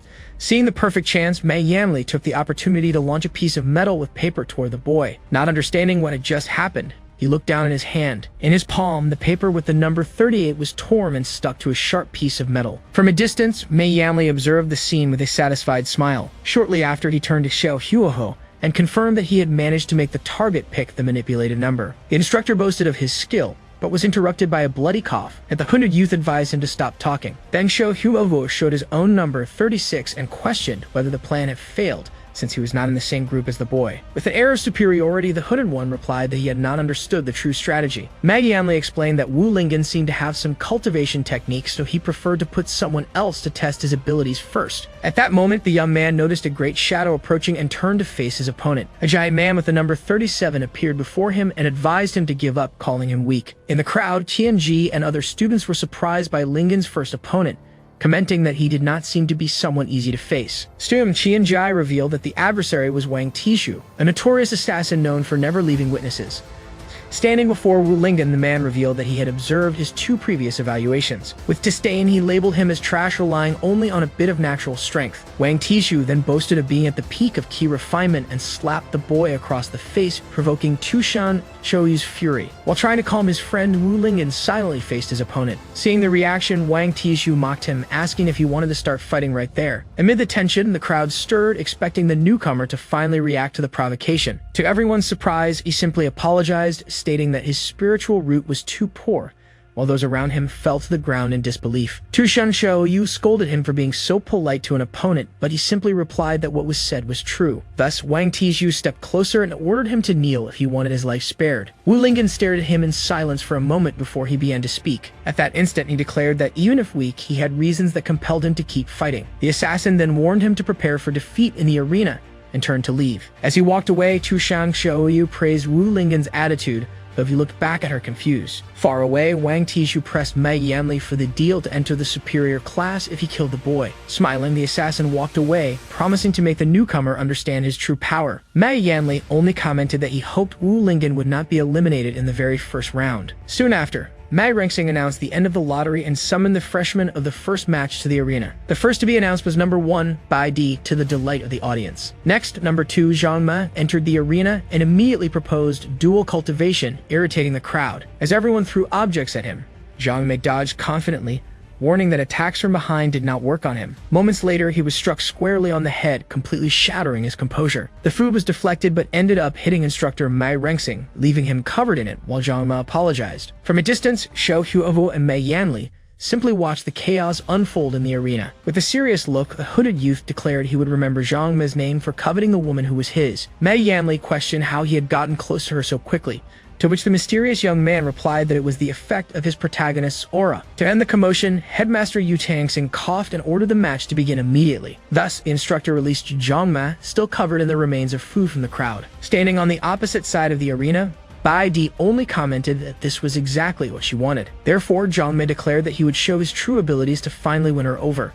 Seeing the perfect chance, Mei Yanli took the opportunity to launch a piece of metal with paper toward the boy. Not understanding what had just happened, he looked down at his hand. In his palm, the paper with the number 38 was torn and stuck to a sharp piece of metal. From a distance, Mei Yanli observed the scene with a satisfied smile. Shortly after, he turned to Xiao Huoho and confirmed that he had managed to make the target pick the manipulated number. The instructor boasted of his skill, but was interrupted by a bloody cough, and the hooded youth advised him to stop talking. Then Xiao Huovo showed his own number 36 and questioned whether the plan had failed, since he was not in the same group as the boy. With an air of superiority, the hooded one replied that he had not understood the true strategy. Maggie Yanli explained that Wu Lingen seemed to have some cultivation techniques, so he preferred to put someone else to test his abilities first. At that moment, the young man noticed a great shadow approaching and turned to face his opponent. A giant man with the number 37 appeared before him and advised him to give up, calling him weak. In the crowd, Qianji and other students were surprised by Lingen's first opponent, commenting that he did not seem to be someone easy to face. Soon, Qianji revealed that the adversary was Wang Tishu, a notorious assassin known for never leaving witnesses. Standing before Wu Lingen, the man revealed that he had observed his two previous evaluations. With disdain, he labeled him as trash, relying only on a bit of natural strength. Wang Tishu then boasted of being at the peak of key refinement and slapped the boy across the face, provoking Tushan Shouyu's fury. While trying to calm his friend, Wu Lingen silently faced his opponent. Seeing the reaction, Wang Tishu mocked him, asking if he wanted to start fighting right there. Amid the tension, the crowd stirred, expecting the newcomer to finally react to the provocation. To everyone's surprise, he simply apologized, stating that his spiritual root was too poor, while those around him fell to the ground in disbelief. Tushan Xiaoyu scolded him for being so polite to an opponent, but he simply replied that what was said was true. Thus, Wang Tishu stepped closer and ordered him to kneel if he wanted his life spared. Wu Lingen stared at him in silence for a moment before he began to speak. At that instant, he declared that even if weak, he had reasons that compelled him to keep fighting. The assassin then warned him to prepare for defeat in the arena and turned to leave. As he walked away, Tushan Xiaoyu praised Wu Lingen's attitude, though he looked back at her confused. Far away, Wang Tishu pressed Mei Yanli for the deal to enter the superior class if he killed the boy. Smiling, the assassin walked away, promising to make the newcomer understand his true power. Mei Yanli only commented that he hoped Wu Lingen would not be eliminated in the very first round. Soon after, Mei Rengsing announced the end of the lottery and summoned the freshmen of the first match to the arena. The first to be announced was number 1, Bai Di, to the delight of the audience. Next, number 2, Zhang Me, entered the arena and immediately proposed dual cultivation, irritating the crowd. As everyone threw objects at him, Zhang Me dodged confidently, warning that attacks from behind did not work on him. Moments later, he was struck squarely on the head, completely shattering his composure. The food was deflected but ended up hitting instructor Mei Rengsing, leaving him covered in it while Zhang Me apologized. From a distance, Xiao Huovo and Mei Yanli simply watched the chaos unfold in the arena. With a serious look, the hooded youth declared he would remember Zhang Me's name for coveting the woman who was his. Mei Yanli questioned how he had gotten close to her so quickly, to which the mysterious young man replied that it was the effect of his protagonist's aura. To end the commotion, Headmaster Yu Tangsing coughed and ordered the match to begin immediately. Thus, the instructor released Zhang Me, still covered in the remains of food from the crowd. Standing on the opposite side of the arena, Bai Di only commented that this was exactly what she wanted. Therefore, Zhang Me declared that he would show his true abilities to finally win her over.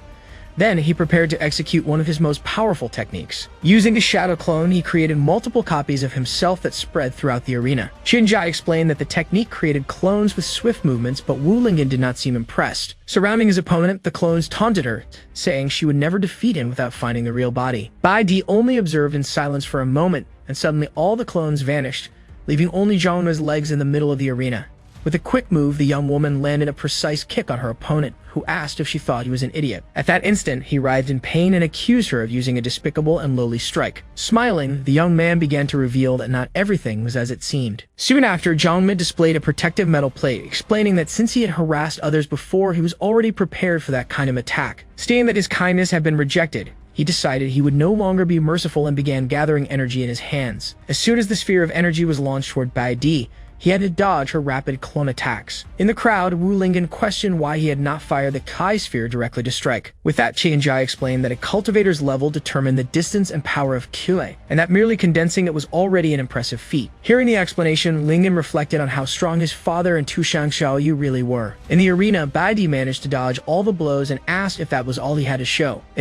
Then, he prepared to execute one of his most powerful techniques. Using the shadow clone, he created multiple copies of himself that spread throughout the arena. Qianji explained that the technique created clones with swift movements, but Wu Lingen did not seem impressed. Surrounding his opponent, the clones taunted her, saying she would never defeat him without finding the real body. Bai Di only observed in silence for a moment, and suddenly all the clones vanished, leaving only Zhang Me's legs in the middle of the arena. With a quick move, the young woman landed a precise kick on her opponent, who asked if she thought he was an idiot. At that instant, he writhed in pain and accused her of using a despicable and lowly strike. Smiling, the young man began to reveal that not everything was as it seemed. Soon after, Jongmi displayed a protective metal plate, explaining that since he had harassed others before, he was already prepared for that kind of attack. Stating that his kindness had been rejected, he decided he would no longer be merciful and began gathering energy in his hands. As soon as the sphere of energy was launched toward Bai Di, he had to dodge her rapid clone attacks. In the crowd, Wu Lingen questioned why he had not fired the Kai sphere directly to strike. With that, Qianjai explained that a cultivator's level determined the distance and power of Qi, and that merely condensing it was already an impressive feat. Hearing the explanation, Lingen reflected on how strong his father and Tushang Xiaoyu really were. In the arena, Baidi managed to dodge all the blows and asked if that was all he had to show. With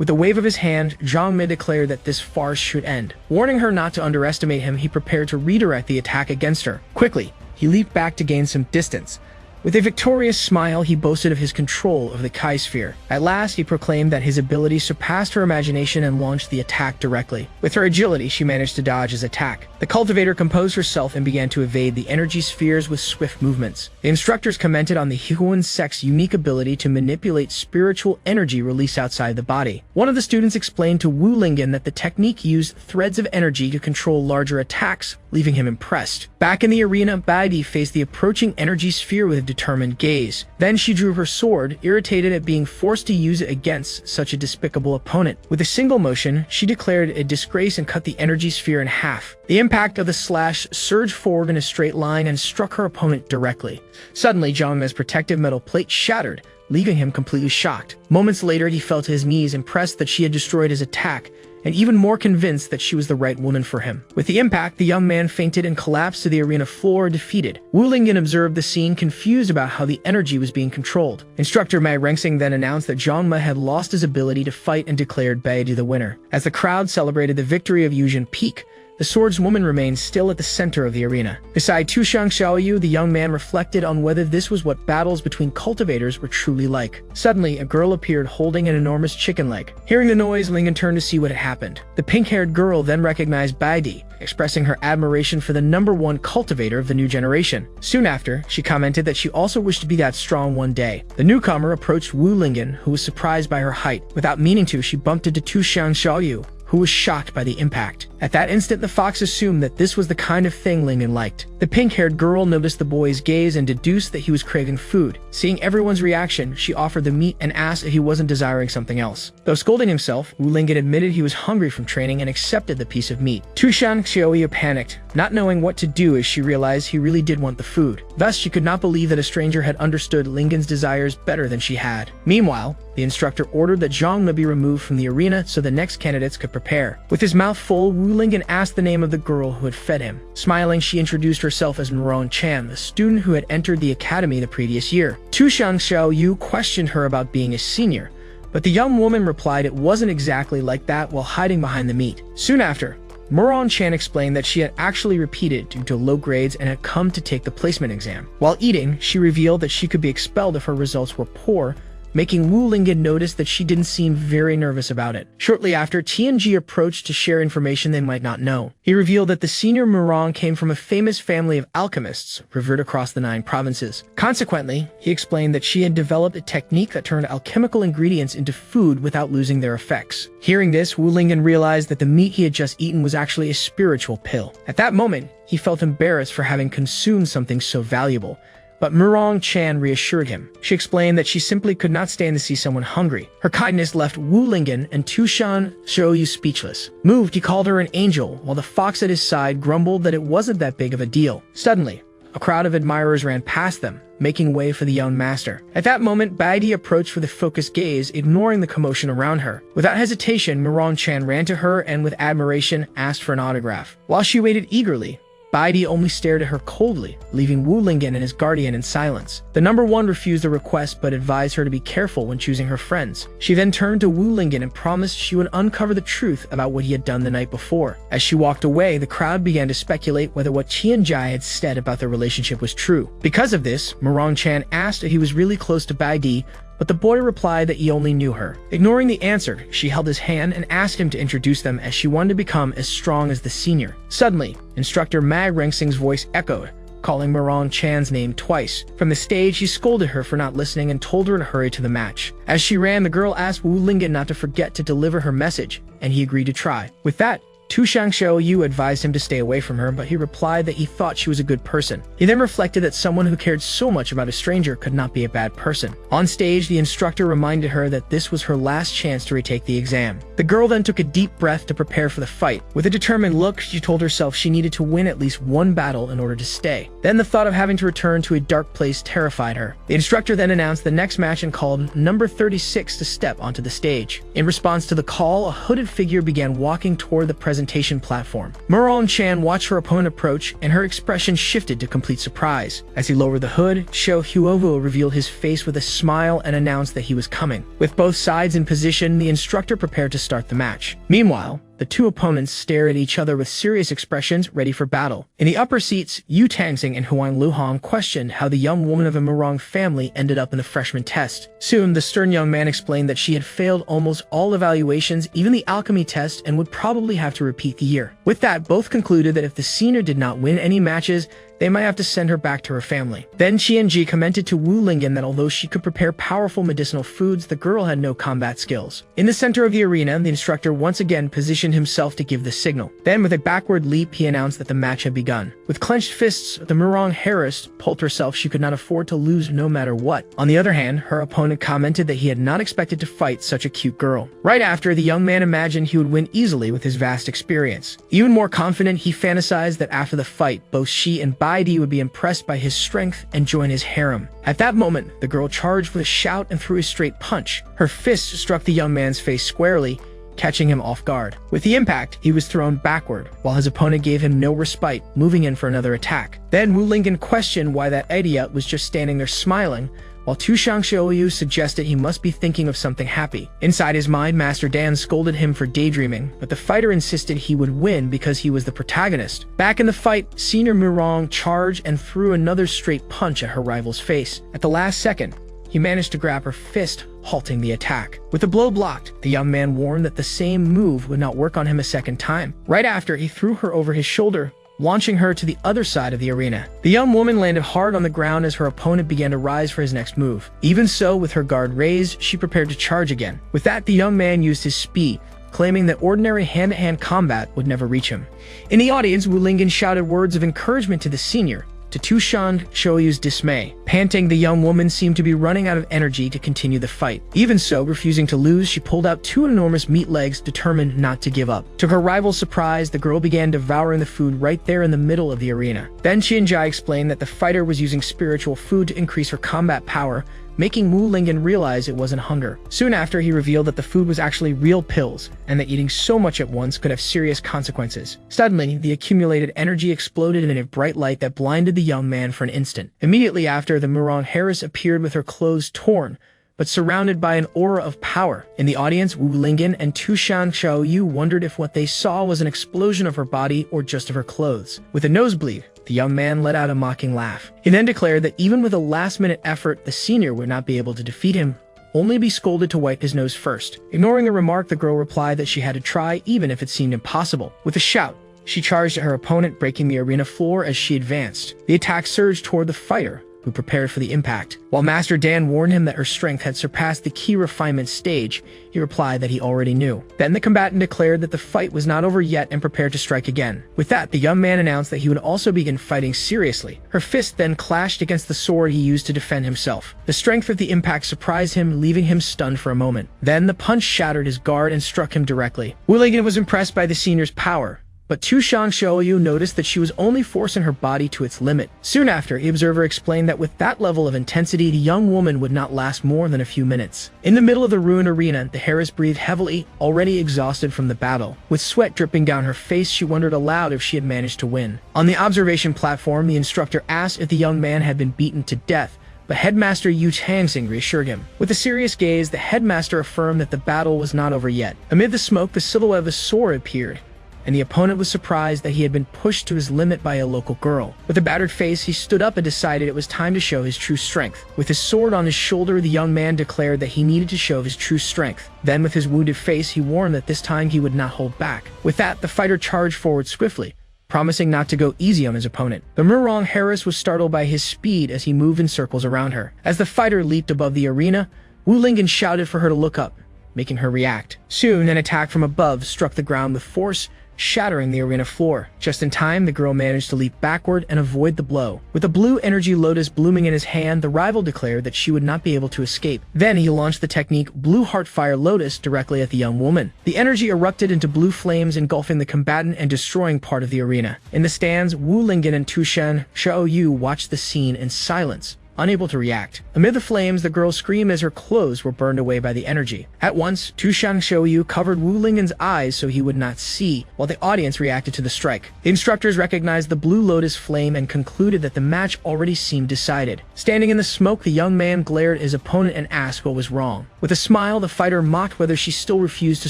a wave of his hand, Zhang Mi declared that this farce should end. Warning her not to underestimate him, he prepared to redirect the attack against her. Quickly, he leaped back to gain some distance. With a victorious smile, he boasted of his control of the Kai sphere. At last, he proclaimed that his ability surpassed her imagination and launched the attack directly. With her agility, she managed to dodge his attack. The cultivator composed herself and began to evade the energy spheres with swift movements. The instructors commented on the Huan sect's unique ability to manipulate spiritual energy released outside the body. One of the students explained to Wu Lingen that the technique used threads of energy to control larger attacks, leaving him impressed. Back in the arena, Baidi faced the approaching energy sphere with a determined gaze. Then she drew her sword, irritated at being forced to use it against such a despicable opponent. With a single motion, she declared it a disgrace and cut the energy sphere in half. The impact of the slash surged forward in a straight line and struck her opponent directly. Suddenly, Zhang Mi's protective metal plate shattered, leaving him completely shocked. Moments later, he fell to his knees, impressed that she had destroyed his attack, and even more convinced that she was the right woman for him. With the impact, the young man fainted and collapsed to the arena floor, defeated. Wu Lingen observed the scene, confused about how the energy was being controlled. Instructor Mai Rengxing then announced that Zhang Mi had lost his ability to fight and declared Baidi the winner. As the crowd celebrated the victory of Yuzhen Peak, the swordswoman remained still at the center of the arena. Beside Tushang Xiaoyu, the young man reflected on whether this was what battles between cultivators were truly like. Suddenly, a girl appeared holding an enormous chicken leg. Hearing the noise, Lingen turned to see what had happened. The pink-haired girl then recognized Baidi, expressing her admiration for the #1 cultivator of the new generation. Soon after, she commented that she also wished to be that strong one day. The newcomer approached Wu Lingen, who was surprised by her height. Without meaning to, she bumped into Tushang Xiaoyu, who was shocked by the impact. At that instant, the fox assumed that this was the kind of thing Lingen liked. The pink-haired girl noticed the boy's gaze and deduced that he was craving food. Seeing everyone's reaction, she offered the meat and asked if he wasn't desiring something else. Though scolding himself, Wu Lingen admitted he was hungry from training and accepted the piece of meat. Tushang Xiaoyu panicked, not knowing what to do as she realized he really did want the food. Thus, she could not believe that a stranger had understood Lingen's desires better than she had. Meanwhile, the instructor ordered that Zhang Mi be removed from the arena so the next candidates could prepare. With his mouth full, Wu Lingen asked the name of the girl who had fed him. Smiling, she introduced herself as Miron Chan, the student who had entered the academy the previous year. Tushang Xiaoyu questioned her about being a senior, but the young woman replied it wasn't exactly like that while hiding behind the meat. Soon after, Miron Chan explained that she had actually repeated due to low grades and had come to take the placement exam. While eating, she revealed that she could be expelled if her results were poor, making Wu Lingen notice that she didn't seem very nervous about it. Shortly after, Tianji approached to share information they might not know. He revealed that the senior Murong came from a famous family of alchemists revered across the 9 provinces. Consequently, he explained that she had developed a technique that turned alchemical ingredients into food without losing their effects. Hearing this, Wu Lingen realized that the meat he had just eaten was actually a spiritual pill. At that moment, he felt embarrassed for having consumed something so valuable. But Murong Chan reassured him. She explained that she simply could not stand to see someone hungry. Her kindness left Wu Lingen and Tushang Xiaoyu speechless. Moved, he called her an angel, while the fox at his side grumbled that it wasn't that big of a deal. Suddenly, a crowd of admirers ran past them, making way for the young master. At that moment, Baidi approached with a focused gaze, ignoring the commotion around her. Without hesitation, Murong Chan ran to her and with admiration asked for an autograph. While she waited eagerly, Baidi only stared at her coldly, leaving Wu Lingen and his guardian in silence. The #1 refused the request but advised her to be careful when choosing her friends. She then turned to Wu Lingen and promised she would uncover the truth about what he had done the night before. As she walked away, the crowd began to speculate whether what Qianjai had said about their relationship was true. Because of this, Murong Chan asked if he was really close to Baidi, but the boy replied that he only knew her. Ignoring the answer, she held his hand and asked him to introduce them as she wanted to become as strong as the senior. Suddenly, instructor Mag Rengsing's voice echoed, calling Murong Chan's name twice. From the stage, he scolded her for not listening and told her to hurry to the match. As she ran, the girl asked Wu Lingyan not to forget to deliver her message, and he agreed to try. With that, Tu Shangxiu advised him to stay away from her, but he replied that he thought she was a good person. He then reflected that someone who cared so much about a stranger could not be a bad person. On stage, the instructor reminded her that this was her last chance to retake the exam. The girl then took a deep breath to prepare for the fight. With a determined look, she told herself she needed to win at least one battle in order to stay. Then the thought of having to return to a dark place terrified her. The instructor then announced the next match and called number 36 to step onto the stage. In response to the call, a hooded figure began walking toward the presentation platform. Murong Chan watched her opponent approach, and her expression shifted to complete surprise. As he lowered the hood, Xiao Huovo revealed his face with a smile and announced that he was coming. With both sides in position, the instructor prepared to start the match. Meanwhile, the two opponents stared at each other with serious expressions, ready for battle. In the upper seats, Yu Tangxing and Huang Luhong questioned how the young woman of a Murong family ended up in the freshman test. Soon, the stern young man explained that she had failed almost all evaluations, even the alchemy test, and would probably have to repeat the year. With that, both concluded that if the senior did not win any matches, they might have to send her back to her family. Then Qianji commented to Wu Lingyan that although she could prepare powerful medicinal foods, the girl had no combat skills. In the center of the arena, the instructor once again positioned himself to give the signal. Then, with a backward leap, he announced that the match had begun. With clenched fists, the Murong heiress told herself she could not afford to lose no matter what. On the other hand, her opponent commented that he had not expected to fight such a cute girl. Right after, the young man imagined he would win easily with his vast experience. Even more confident, he fantasized that after the fight, both she and Baidi would be impressed by his strength and join his harem. At that moment, the girl charged with a shout and threw a straight punch. Her fist struck the young man's face squarely, catching him off guard. With the impact, he was thrown backward, while his opponent gave him no respite, moving in for another attack. Then Wu Lingyan questioned why that idiot was just standing there smiling, while Tu Shangxiu suggested he must be thinking of something happy. Inside his mind, Master Dan scolded him for daydreaming, but the fighter insisted he would win because he was the protagonist. Back in the fight, Senior Murong charged and threw another straight punch at her rival's face. At the last second, he managed to grab her fist, halting the attack. With the blow blocked, the young man warned that the same move would not work on him a second time. Right after, he threw her over his shoulder, launching her to the other side of the arena. The young woman landed hard on the ground as her opponent began to rise for his next move. Even so, with her guard raised, she prepared to charge again. With that, the young man used his speed, claiming that ordinary hand-to-hand combat would never reach him. In the audience, Wu Lingyan shouted words of encouragement to the senior, to Tu Shangxiu's dismay. Panting, the young woman seemed to be running out of energy to continue the fight. Even so, refusing to lose, she pulled out two enormous meat legs, determined not to give up. To her rival's surprise, the girl began devouring the food right there in the middle of the arena. Then Qianjai explained that the fighter was using spiritual food to increase her combat power, making Wu Lingyan realize it wasn't hunger. Soon after, he revealed that the food was actually real pills, and that eating so much at once could have serious consequences. Suddenly, the accumulated energy exploded in a bright light that blinded the young man for an instant. Immediately after, the Murong heiress appeared with her clothes torn, but surrounded by an aura of power. In the audience, Wu Lingyan and Tu Shangxiu wondered if what they saw was an explosion of her body or just of her clothes. With a nosebleed, the young man let out a mocking laugh. He then declared that even with a last-minute effort, the senior would not be able to defeat him, only be scolded to wipe his nose first. Ignoring the remark, the girl replied that she had to try even if it seemed impossible. With a shout, she charged at her opponent, breaking the arena floor as she advanced. The attack surged toward the fighter, who prepared for the impact. While Master Dan warned him that her strength had surpassed the key refinement stage, he replied that he already knew. Then the combatant declared that the fight was not over yet and prepared to strike again. With that, the young man announced that he would also begin fighting seriously. Her fist then clashed against the sword he used to defend himself. The strength of the impact surprised him, leaving him stunned for a moment. Then the punch shattered his guard and struck him directly. Wu Lingyan was impressed by the senior's power, but Tu Shangxiu noticed that she was only forcing her body to its limit. Soon after, the observer explained that with that level of intensity, the young woman would not last more than a few minutes. In the middle of the ruined arena, the heiress breathed heavily, already exhausted from the battle. With sweat dripping down her face, she wondered aloud if she had managed to win. On the observation platform, the instructor asked if the young man had been beaten to death, but Headmaster Yu Tangxing reassured him. With a serious gaze, the headmaster affirmed that the battle was not over yet. Amid the smoke, the silhouette of Asura appeared, and the opponent was surprised that he had been pushed to his limit by a local girl. With a battered face, he stood up and decided it was time to show his true strength. With his sword on his shoulder, the young man declared that he needed to show his true strength. Then, with his wounded face, he warned that this time he would not hold back. With that, the fighter charged forward swiftly, promising not to go easy on his opponent. The Murong Harris was startled by his speed as he moved in circles around her. As the fighter leaped above the arena, Wu Lingen shouted for her to look up, making her react. Soon, an attack from above struck the ground with force, shattering the arena floor. Just in time, the girl managed to leap backward and avoid the blow. With a blue energy lotus blooming in his hand, the rival declared that she would not be able to escape. Then he launched the technique Blue Heart Fire Lotus directly at the young woman. The energy erupted into blue flames, engulfing the combatant and destroying part of the arena. In the stands, Wu Lingen and Tushan Xiaoyu watched the scene in silence, unable to react. Amid the flames, the girl screamed as her clothes were burned away by the energy. At once, Tushan Xiaoyu covered Wu Lingen's eyes so he would not see, while the audience reacted to the strike. The instructors recognized the blue lotus flame and concluded that the match already seemed decided. Standing in the smoke, the young man glared at his opponent and asked what was wrong. With a smile, the fighter mocked whether she still refused to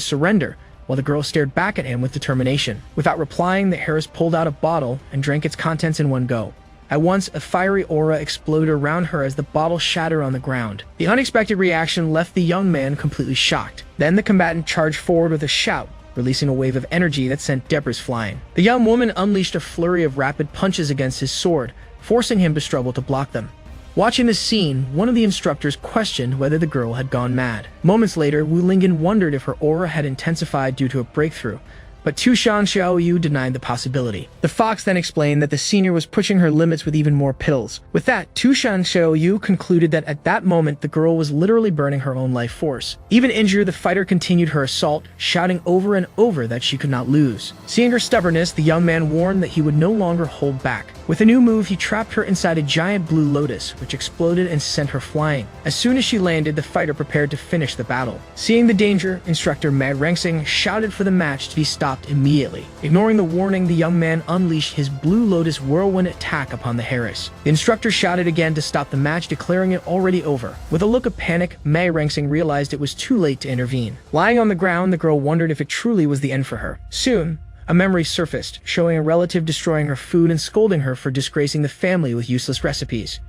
surrender, while the girl stared back at him with determination. Without replying, the Harris pulled out a bottle and drank its contents in one go. At once, a fiery aura exploded around her as the bottle shattered on the ground. The unexpected reaction left the young man completely shocked. Then the combatant charged forward with a shout, releasing a wave of energy that sent debris flying. The young woman unleashed a flurry of rapid punches against his sword, forcing him to struggle to block them. Watching this scene, one of the instructors questioned whether the girl had gone mad. Moments later, Wu Lingen wondered if her aura had intensified due to a breakthrough, but Tushan Xiaoyu denied the possibility. The fox then explained that the senior was pushing her limits with even more pills. With that, Tushan Xiaoyu concluded that at that moment the girl was literally burning her own life force. Even injured, the fighter continued her assault, shouting over and over that she could not lose. Seeing her stubbornness, the young man warned that he would no longer hold back. With a new move, he trapped her inside a giant blue lotus, which exploded and sent her flying. As soon as she landed, the fighter prepared to finish the battle. Seeing the danger, instructor Mad Rengsing shouted for the match to be stopped immediately. Ignoring the warning, the young man unleashed his blue lotus whirlwind attack upon the Harris. The instructor shouted again to stop the match, declaring it already over. With a look of panic, Mei Rengsing realized it was too late to intervene. Lying on the ground, the girl wondered if it truly was the end for her. Soon, a memory surfaced, showing a relative destroying her food and scolding her for disgracing the family with useless recipes.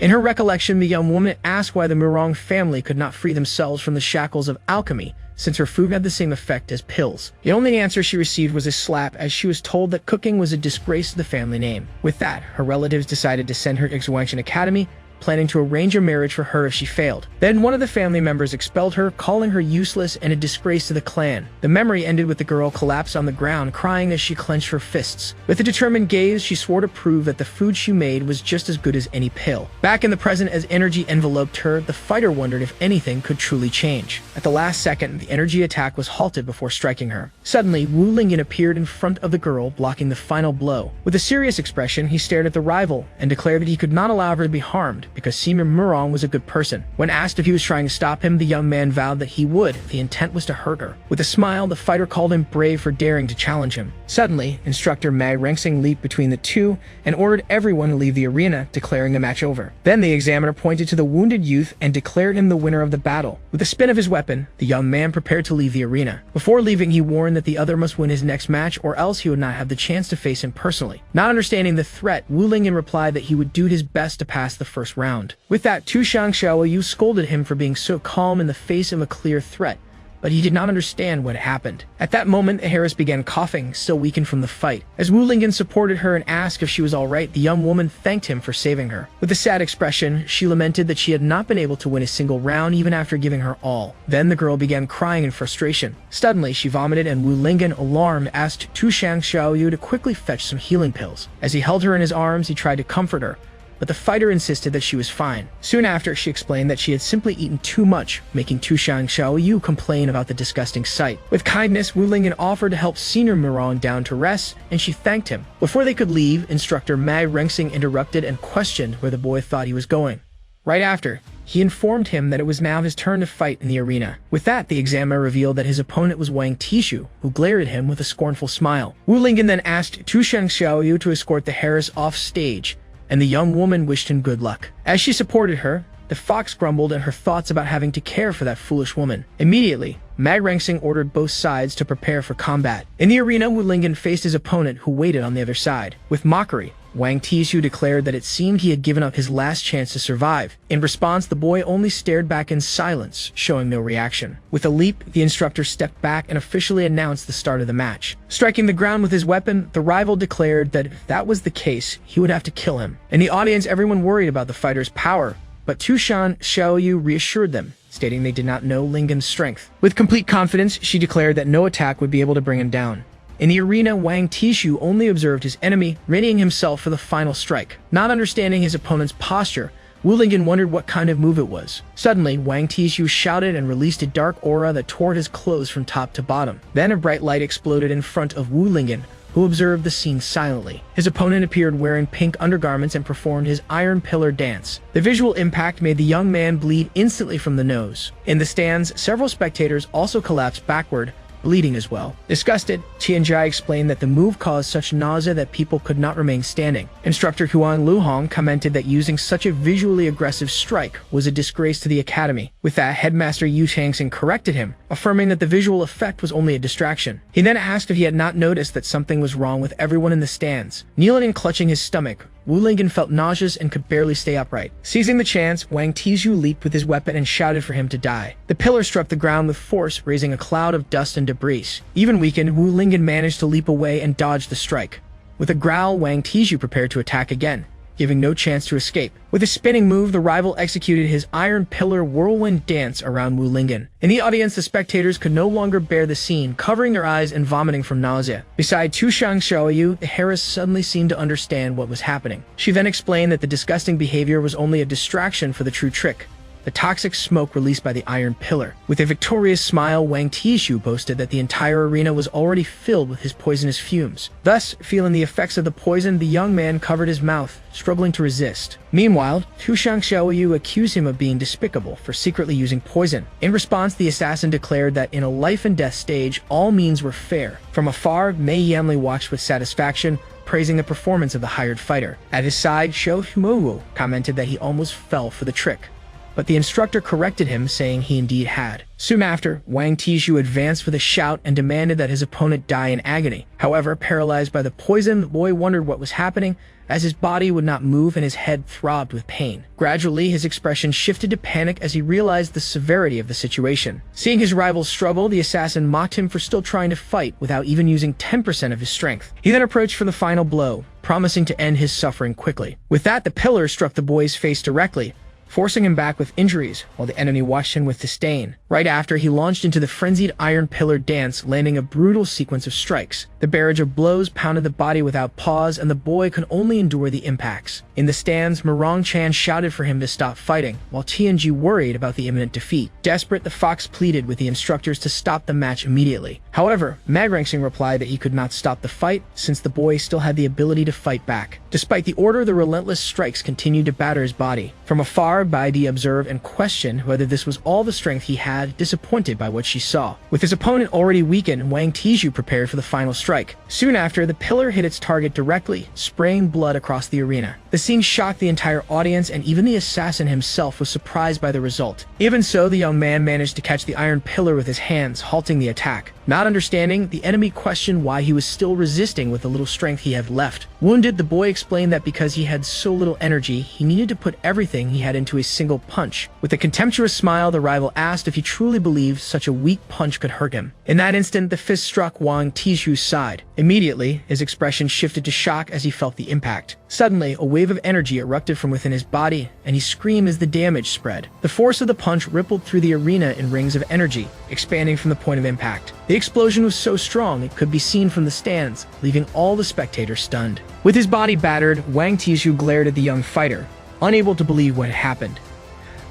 In her recollection, the young woman asked why the Murong family could not free themselves from the shackles of alchemy, since her food had the same effect as pills. The only answer she received was a slap, as she was told that cooking was a disgrace to the family name. With that, her relatives decided to send her to Xuanxian Academy, planning to arrange a marriage for her if she failed. Then one of the family members expelled her, calling her useless and a disgrace to the clan. The memory ended with the girl collapsed on the ground, crying as she clenched her fists. With a determined gaze, she swore to prove that the food she made was just as good as any pill. Back in the present, as energy enveloped her, the fighter wondered if anything could truly change. At the last second, the energy attack was halted before striking her. Suddenly, Wu Lingen appeared in front of the girl, blocking the final blow. With a serious expression, he stared at the rival and declared that he could not allow her to be harmed, because Senior Murong was a good person. When asked if he was trying to stop him, the young man vowed that he would. The intent was to hurt her. With a smile, the fighter called him brave for daring to challenge him. Suddenly, instructor Mei Rengsing leaped between the two and ordered everyone to leave the arena, declaring the match over. Then the examiner pointed to the wounded youth and declared him the winner of the battle. With a spin of his weapon, the young man prepared to leave the arena. Before leaving, he warned that the other must win his next match, or else he would not have the chance to face him personally. Not understanding the threat, Wu Lingen replied that he would do his best to pass the first round. With that, Tushan Xiaoyu scolded him for being so calm in the face of a clear threat, but he did not understand what happened. At that moment, Harris began coughing, still weakened from the fight. As Wu Lingen supported her and asked if she was alright, the young woman thanked him for saving her. With a sad expression, she lamented that she had not been able to win a single round even after giving her all. Then the girl began crying in frustration. Suddenly, she vomited, and Wu Lingen, alarmed, asked Tushan Xiaoyu to quickly fetch some healing pills. As he held her in his arms, he tried to comfort her, but the fighter insisted that she was fine. Soon after, she explained that she had simply eaten too much, making Tushan Xiaoyu complain about the disgusting sight. With kindness, Wu Lingen offered to help Senior Murong down to rest, and she thanked him. Before they could leave, instructor Mei Rengsing interrupted and questioned where the boy thought he was going. Right after, he informed him that it was now his turn to fight in the arena. With that, the examiner revealed that his opponent was Wang Tishu, who glared at him with a scornful smile. Wu Lingen then asked Tushan Xiaoyu to escort the Harris off stage, and the young woman wished him good luck. As she supported her, The fox grumbled at her thoughts about having to care for that foolish woman. Immediately, Magrangsing ordered both sides to prepare for combat. In the arena, Wu Lingen faced his opponent, who waited on the other side. With mockery, Wang Tishu declared that it seemed he had given up his last chance to survive. In response, the boy only stared back in silence, showing no reaction. With a leap, the instructor stepped back and officially announced the start of the match. Striking the ground with his weapon, the rival declared that if that was the case, he would have to kill him. In the audience, everyone worried about the fighter's power, but Tushan Xiaoyu reassured them, stating they did not know Lingen's strength. With complete confidence, she declared that no attack would be able to bring him down. In the arena, Wang Tishu only observed his enemy, readying himself for the final strike. Not understanding his opponent's posture, Wu Lingen wondered what kind of move it was. Suddenly, Wang Tishu shouted and released a dark aura that tore his clothes from top to bottom. Then a bright light exploded in front of Wu Lingen, who observed the scene silently. His opponent appeared wearing pink undergarments and performed his iron pillar dance. The visual impact made the young man bleed instantly from the nose. In the stands, several spectators also collapsed backward, bleeding as well. Disgusted, Tianjai explained that the move caused such nausea that people could not remain standing. Instructor Huan Luhong commented that using such a visually aggressive strike was a disgrace to the academy. With that, headmaster Yu Changxing corrected him, affirming that the visual effect was only a distraction. He then asked if he had not noticed that something was wrong with everyone in the stands. Kneeling and clutching his stomach, Wu Lingen felt nauseous and could barely stay upright. Seizing the chance, Wang Tishu leaped with his weapon and shouted for him to die. The pillar struck the ground with force, raising a cloud of dust and debris. Even weakened, Wu Lingen managed to leap away and dodge the strike. With a growl, Wang Tishu prepared to attack again, giving no chance to escape. With a spinning move, the rival executed his iron pillar whirlwind dance around Wu Lingen. In the audience, the spectators could no longer bear the scene, covering their eyes and vomiting from nausea. Beside Tushang Xiaoyu, the heiress suddenly seemed to understand what was happening. She then explained that the disgusting behavior was only a distraction for the true trick, the toxic smoke released by the iron pillar. With a victorious smile, Wang Tishu boasted that the entire arena was already filled with his poisonous fumes. Thus, feeling the effects of the poison, the young man covered his mouth, struggling to resist. Meanwhile, Tushang Xiaoyu accused him of being despicable for secretly using poison. In response, the assassin declared that in a life and death stage, all means were fair. From afar, Mei Yanli watched with satisfaction, praising the performance of the hired fighter. At his side, Shou Humowu commented that he almost fell for the trick, but the instructor corrected him, saying he indeed had. Soon after, Wang Tishu advanced with a shout and demanded that his opponent die in agony. However, paralyzed by the poison, the boy wondered what was happening, as his body would not move and his head throbbed with pain. Gradually, his expression shifted to panic as he realized the severity of the situation. Seeing his rival struggle, the assassin mocked him for still trying to fight without even using 10% of his strength. He then approached for the final blow, promising to end his suffering quickly. With that, the pillar struck the boy's face directly, forcing him back with injuries, while the enemy watched him with disdain. Right after, he launched into the frenzied iron pillar dance, landing a brutal sequence of strikes. The barrage of blows pounded the body without pause, and the boy could only endure the impacts. In the stands, Murong Chan shouted for him to stop fighting, while Tianji worried about the imminent defeat. Desperate, the fox pleaded with the instructors to stop the match immediately. However, Magrangsing replied that he could not stop the fight, since the boy still had the ability to fight back. Despite the order, the relentless strikes continued to batter his body. From afar, Baidi observed and questioned whether this was all the strength he had, disappointed by what she saw. With his opponent already weakened, Wang Tishu prepared for the final strike. Soon after, the pillar hit its target directly, spraying blood across the arena. The scene shocked the entire audience, and even the assassin himself was surprised by the result. Even so, the young man managed to catch the iron pillar with his hands, halting the attack. Not understanding, the enemy questioned why he was still resisting with the little strength he had left. Wounded, the boy explained that because he had so little energy, he needed to put everything he had into a single punch. With a contemptuous smile, the rival asked if he truly believed such a weak punch could hurt him. In that instant, the fist struck Wang Tishu's side. Immediately, his expression shifted to shock as he felt the impact. Suddenly, a wave of energy erupted from within his body, and he screamed as the damage spread. The force of the punch rippled through the arena in rings of energy, expanding from the point of impact. The explosion was so strong it could be seen from the stands, leaving all the spectators stunned. With his body battered, Wang Tishu glared at the young fighter, unable to believe what had happened.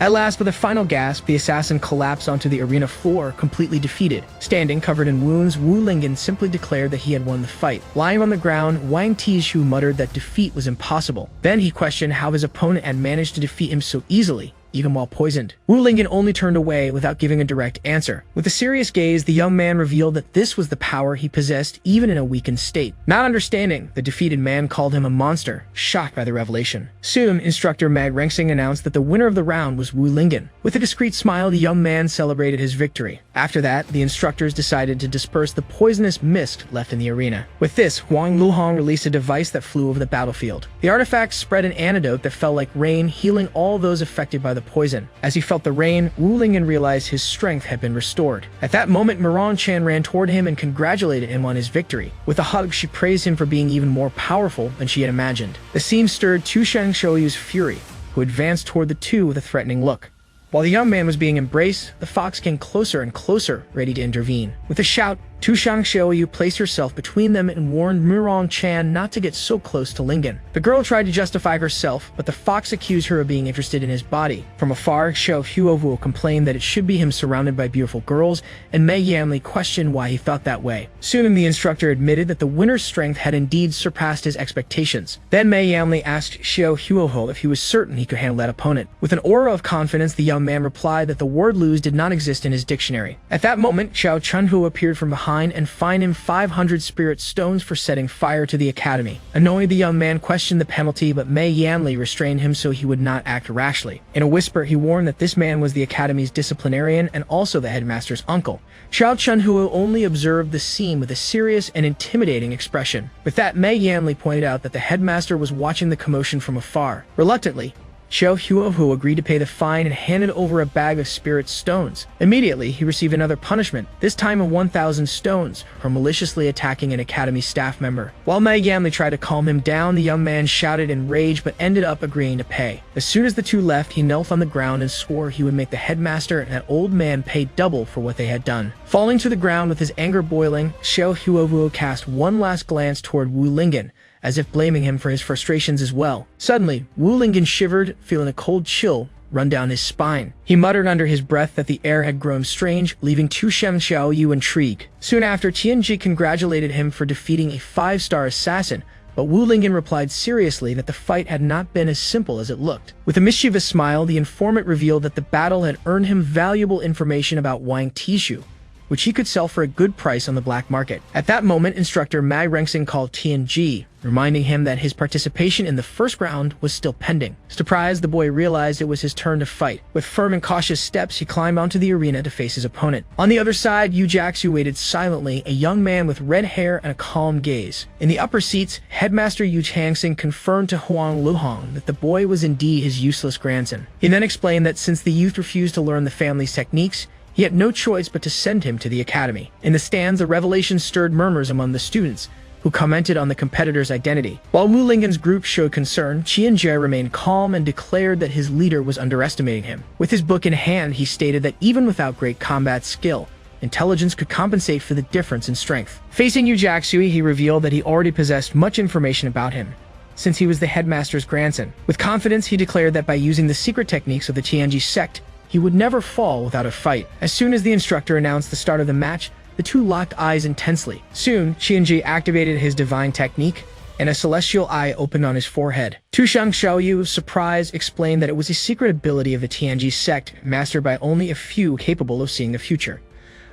At last, with a final gasp, the assassin collapsed onto the arena floor, completely defeated. Standing, covered in wounds, Wu Lingen simply declared that he had won the fight. Lying on the ground, Wang Tishu muttered that defeat was impossible. Then he questioned how his opponent had managed to defeat him so easily, even while poisoned. Wu Lingyan only turned away without giving a direct answer. With a serious gaze, the young man revealed that this was the power he possessed even in a weakened state. Not understanding, the defeated man called him a monster, shocked by the revelation. Soon, instructor Mag Rengsing announced that the winner of the round was Wu Lingyan. With a discreet smile, the young man celebrated his victory. After that, the instructors decided to disperse the poisonous mist left in the arena. With this, Huang Luhong released a device that flew over the battlefield. The artifact spread an antidote that fell like rain, healing all those affected by the poison. As he felt the rain, Wu Lingyan realized his strength had been restored. At that moment, Miran Chan ran toward him and congratulated him on his victory. With a hug, she praised him for being even more powerful than she had imagined. The scene stirred Tu Shangshouyu's fury, who advanced toward the two with a threatening look. While the young man was being embraced, the fox came closer and closer, ready to intervene. With a shout, Tu Shangshoyu placed herself between them and warned Murong Chan not to get so close to Lingyan. The girl tried to justify herself, but the fox accused her of being interested in his body. From afar, Xiao Huovu complained that it should be him surrounded by beautiful girls, and Mei Yanli questioned why he felt that way. Soon the instructor admitted that the winner's strength had indeed surpassed his expectations. Then Mei Yanli asked Xiao Huohu if he was certain he could handle that opponent. With an aura of confidence, the young man replied that the word lose did not exist in his dictionary. At that moment, Xiao Chunhu appeared from behind and fined him 500 spirit stones for setting fire to the academy. Annoyed, the young man questioned the penalty, but Mei Yanli restrained him so he would not act rashly. In a whisper, he warned that this man was the academy's disciplinarian and also the headmaster's uncle. Xiao Chunhu only observed the scene with a serious and intimidating expression. With that, Mei Yanli pointed out that the headmaster was watching the commotion from afar. Reluctantly, Xiao Huohu agreed to pay the fine and handed over a bag of spirit stones. Immediately, he received another punishment, this time of 1,000 stones, for maliciously attacking an academy staff member. While Mei Yanli tried to calm him down, the young man shouted in rage but ended up agreeing to pay. As soon as the two left, he knelt on the ground and swore he would make the headmaster and that old man pay double for what they had done. Falling to the ground with his anger boiling, Xiao Huohu cast one last glance toward Wu Lingyan, as if blaming him for his frustrations as well. Suddenly, Wu Lingyan shivered, feeling a cold chill run down his spine. He muttered under his breath that the air had grown strange, leaving Tu Shangshoyu intrigued. Soon after, Tianji congratulated him for defeating a 5-star assassin, but Wu Lingyan replied seriously that the fight had not been as simple as it looked. With a mischievous smile, the informant revealed that the battle had earned him valuable information about Wang Tishu, which he could sell for a good price on the black market. At that moment, instructor Mag Rengsing called Tianji, reminding him that his participation in the first round was still pending. Surprised, the boy realized it was his turn to fight. With firm and cautious steps, he climbed onto the arena to face his opponent. On the other side, Yu Jaxu waited silently, a young man with red hair and a calm gaze. In the upper seats, headmaster Yu Changsing confirmed to Huang Luhong that the boy was indeed his useless grandson. He then explained that since the youth refused to learn the family's techniques, he had no choice but to send him to the academy. In the stands, the revelation stirred murmurs among the students, who commented on the competitor's identity. While Wu Lingyan's group showed concern, Qianjie remained calm and declared that his leader was underestimating him. With his book in hand, he stated that even without great combat skill, intelligence could compensate for the difference in strength. Facing Yu Jaxui, he revealed that he already possessed much information about him, since he was the headmaster's grandson. With confidence, he declared that by using the secret techniques of the Tianji sect, he would never fall without a fight. As soon as the instructor announced the start of the match, the two locked eyes intensely. Soon, Qianji activated his divine technique, and a celestial eye opened on his forehead. Tu Shangshoyu, surprised, explained that it was a secret ability of the Tianji sect, mastered by only a few capable of seeing the future.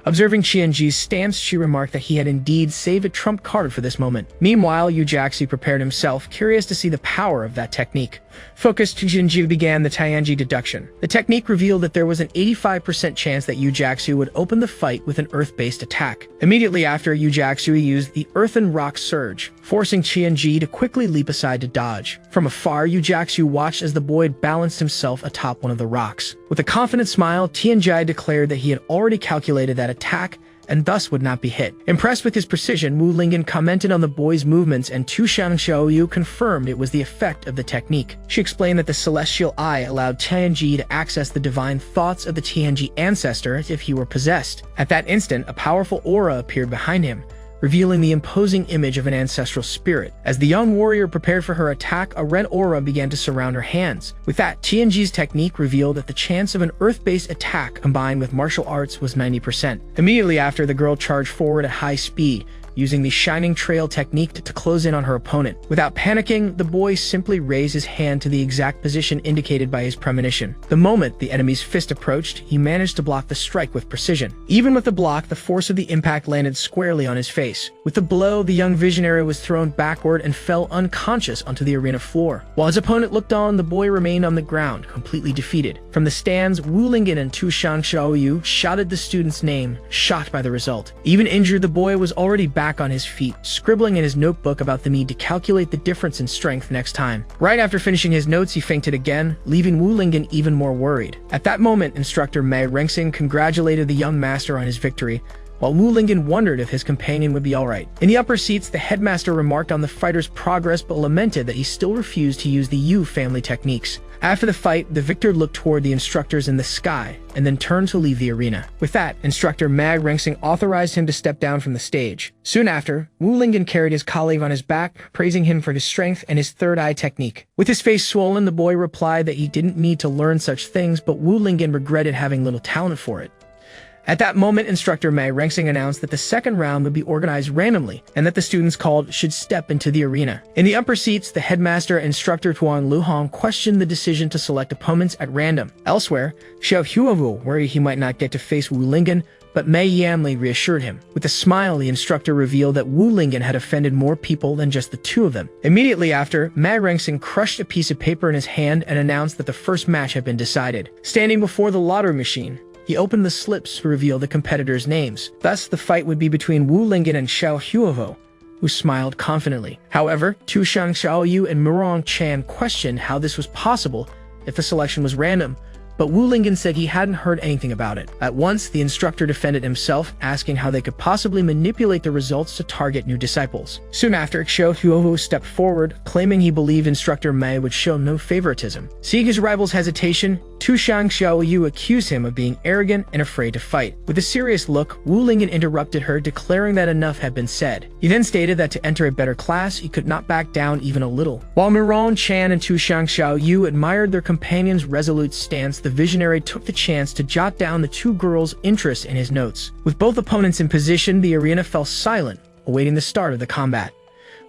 Observing Qianji's stance, she remarked that he had indeed saved a trump card for this moment. Meanwhile, Yu Jaxi prepared himself, curious to see the power of that technique. Focused, Qianji began the Tianji deduction. The technique revealed that there was an 85% chance that Yu Jaxi would open the fight with an earth-based attack. Immediately after, Yu Jaxi used the Earth and Rock Surge, forcing Qianji to quickly leap aside to dodge. From afar, Yu Jaxi watched as the boy balanced himself atop one of the rocks. With a confident smile, Tianji declared that he had already calculated that attack and thus would not be hit. Impressed with his precision, Wu Lingyan commented on the boy's movements, and Tu Shangshoyu confirmed it was the effect of the technique. She explained that the celestial eye allowed Tianji to access the divine thoughts of the Tianji ancestor as if he were possessed. At that instant, a powerful aura appeared behind him, revealing the imposing image of an ancestral spirit. As the young warrior prepared for her attack, a red aura began to surround her hands. With that, Tianji's technique revealed that the chance of an earth-based attack combined with martial arts was 90%. Immediately after, the girl charged forward at high speed, using the Shining Trail technique to close in on her opponent. Without panicking, the boy simply raised his hand to the exact position indicated by his premonition. The moment the enemy's fist approached, he managed to block the strike with precision. Even with the block, the force of the impact landed squarely on his face. With the blow, the young visionary was thrown backward and fell unconscious onto the arena floor. While his opponent looked on, the boy remained on the ground, completely defeated. From the stands, Wu Lingen and Tu Xiaoyu shouted the student's name, shocked by the result. Even injured, the boy was already back on his feet, scribbling in his notebook about the need to calculate the difference in strength next time. Right after finishing his notes, he fainted again, leaving Wu Lingen even more worried. At that moment, instructor Mei Rengsing congratulated the young master on his victory, while Wu Lingen wondered if his companion would be alright. In the upper seats, the headmaster remarked on the fighter's progress but lamented that he still refused to use the Yu family techniques. After the fight, the victor looked toward the instructors in the sky and then turned to leave the arena. With that, instructor Mag Rengsing authorized him to step down from the stage. Soon after, Wu Lingen carried his colleague on his back, praising him for his strength and his third eye technique. With his face swollen, the boy replied that he didn't need to learn such things, but Wu Lingen regretted having little talent for it. At that moment, instructor Mei Rengsing announced that the second round would be organized randomly and that the students called should step into the arena. In the upper seats, the headmaster instructor Tuan Luhong questioned the decision to select opponents at random. Elsewhere, Xiao Huovu worried he might not get to face Wu Lingen, but Mei Yanli reassured him. With a smile, the instructor revealed that Wu Lingen had offended more people than just the two of them. Immediately after, Mei Rengsing crushed a piece of paper in his hand and announced that the first match had been decided. Standing before the lottery machine, he opened the slips to reveal the competitors' names. Thus, the fight would be between Wu Lingen and Xiao Huovo, who smiled confidently. However, Tu Xiaoyu and Murong Chan questioned how this was possible if the selection was random, but Wu Lingen said he hadn't heard anything about it. At once, the instructor defended himself, asking how they could possibly manipulate the results to target new disciples. Soon after, Xiao Huovo stepped forward, claiming he believed instructor Mei would show no favoritism. Seeing his rival's hesitation, Tu Xiaoyu accused him of being arrogant and afraid to fight. With a serious look, Wu Lingen interrupted her, declaring that enough had been said. He then stated that to enter a better class, he could not back down even a little. While Murong Chan and Tu Xiaoyu admired their companion's resolute stance, the visionary took the chance to jot down the two girls' interest in his notes. With both opponents in position, the arena fell silent, awaiting the start of the combat.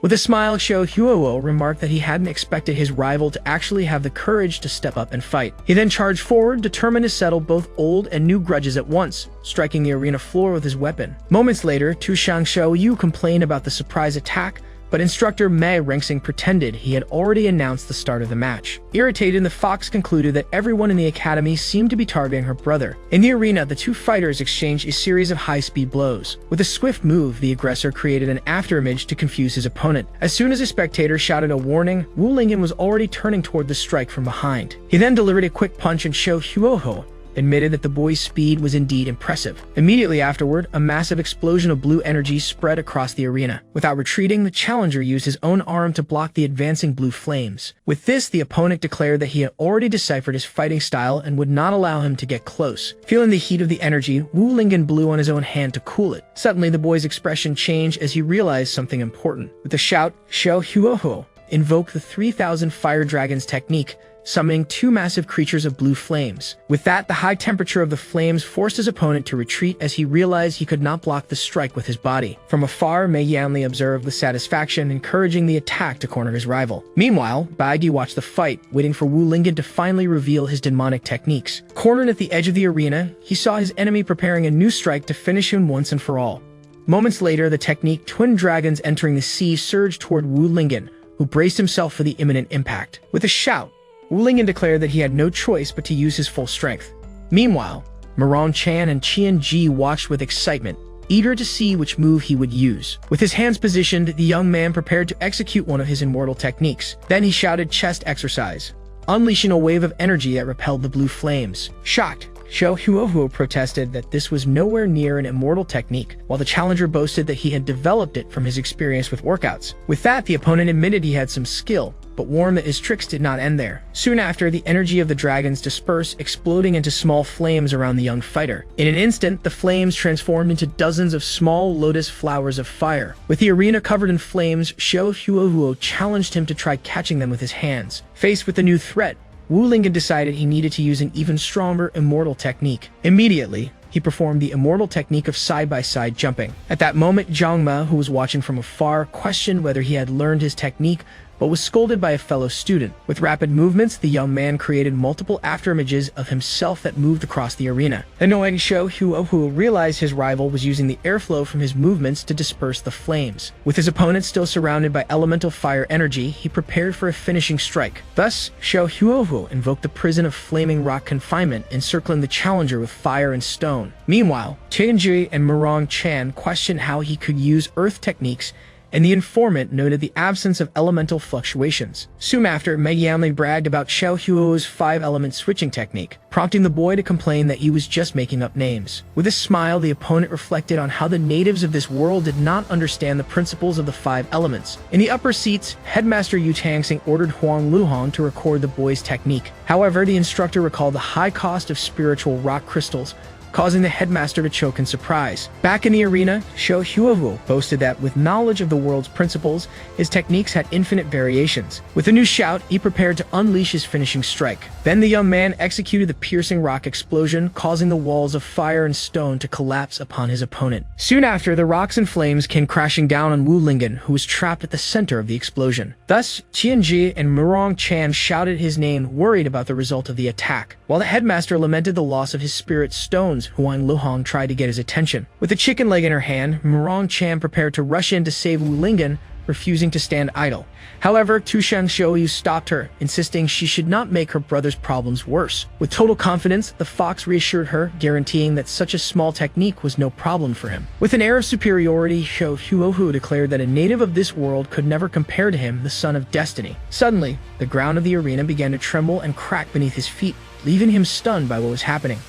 With a smile, Xiao Huowo remarked that he hadn't expected his rival to actually have the courage to step up and fight. He then charged forward, determined to settle both old and new grudges at once, striking the arena floor with his weapon. Moments later, Tu Xiaoyu complained about the surprise attack, but instructor Mei Rengsing pretended he had already announced the start of the match. Irritated, the fox concluded that everyone in the academy seemed to be targeting her brother. In the arena, the two fighters exchanged a series of high-speed blows. With a swift move, the aggressor created an afterimage to confuse his opponent. As soon as a spectator shouted a warning, Wu Lingen was already turning toward the strike from behind. He then delivered a quick punch and Xiao Huoho admitted that the boy's speed was indeed impressive. Immediately afterward, a massive explosion of blue energy spread across the arena. Without retreating, the challenger used his own arm to block the advancing blue flames. With this, the opponent declared that he had already deciphered his fighting style and would not allow him to get close. Feeling the heat of the energy, Wu Lingen blew on his own hand to cool it. Suddenly, the boy's expression changed as he realized something important. With a shout, Xiao Huoho invoked the 3000 Fire Dragons technique, summoning two massive creatures of blue flames. With that, the high temperature of the flames forced his opponent to retreat as he realized he could not block the strike with his body. From afar, Mei Yanli observed with satisfaction, encouraging the attack to corner his rival. Meanwhile, Baidi watched the fight, waiting for Wu Lingen to finally reveal his demonic techniques. Cornered at the edge of the arena, he saw his enemy preparing a new strike to finish him once and for all. Moments later, the technique Twin Dragons Entering the Sea surged toward Wu Lingen, who braced himself for the imminent impact. With a shout, Wu Lingen declared that he had no choice but to use his full strength. Meanwhile, Murong Chan and Qian Ji watched with excitement, eager to see which move he would use. With his hands positioned, the young man prepared to execute one of his immortal techniques. Then he shouted chest exercise, unleashing a wave of energy that repelled the blue flames. Shocked, Xiao Huohu protested that this was nowhere near an immortal technique, while the challenger boasted that he had developed it from his experience with workouts. With that, the opponent admitted he had some skill, but warned that his tricks did not end there. Soon after, the energy of the dragons dispersed, exploding into small flames around the young fighter. In an instant, the flames transformed into dozens of small lotus flowers of fire. With the arena covered in flames, Xiao Huohuo challenged him to try catching them with his hands. Faced with the new threat, Wu Lingen decided he needed to use an even stronger immortal technique. Immediately, he performed the immortal technique of side-by-side jumping. At that moment, Zhangma, who was watching from afar, questioned whether he had learned his technique, but was scolded by a fellow student. With rapid movements, the young man created multiple afterimages of himself that moved across the arena. Annoying Xiao Huohu realized his rival was using the airflow from his movements to disperse the flames. With his opponent still surrounded by elemental fire energy, he prepared for a finishing strike. Thus, Xiao Huohu invoked the prison of flaming rock confinement, encircling the challenger with fire and stone. Meanwhile, Tianji and Murong Chan questioned how he could use earth techniques, and the informant noted the absence of elemental fluctuations. Soon after, Megianli bragged about Xiao Huo's 5-element switching technique, prompting the boy to complain that he was just making up names. With a smile, the opponent reflected on how the natives of this world did not understand the principles of the 5 elements. In the upper seats, Headmaster Yu Tangxing ordered Huang Luhong to record the boy's technique. However, the instructor recalled the high cost of spiritual rock crystals, causing the headmaster to choke in surprise. Back in the arena, Xiao Huohu boasted that with knowledge of the world's principles, his techniques had infinite variations. With a new shout, he prepared to unleash his finishing strike. Then the young man executed the piercing rock explosion, causing the walls of fire and stone to collapse upon his opponent. Soon after, the rocks and flames came crashing down on Wu Lingen, who was trapped at the center of the explosion. Thus, Qianji and Murong Chan shouted his name, worried about the result of the attack, while the headmaster lamented the loss of his spirit stones. Huang Luhong tried to get his attention. With a chicken leg in her hand, Murong Chan prepared to rush in to save Wu Lingen, refusing to stand idle. However, Tushang Xiaoyu stopped her, insisting she should not make her brother's problems worse. With total confidence, the fox reassured her, guaranteeing that such a small technique was no problem for him. With an air of superiority, Xiao Huohu declared that a native of this world could never compare to him, the son of destiny. Suddenly, the ground of the arena began to tremble and crack beneath his feet, leaving him stunned by what was happening.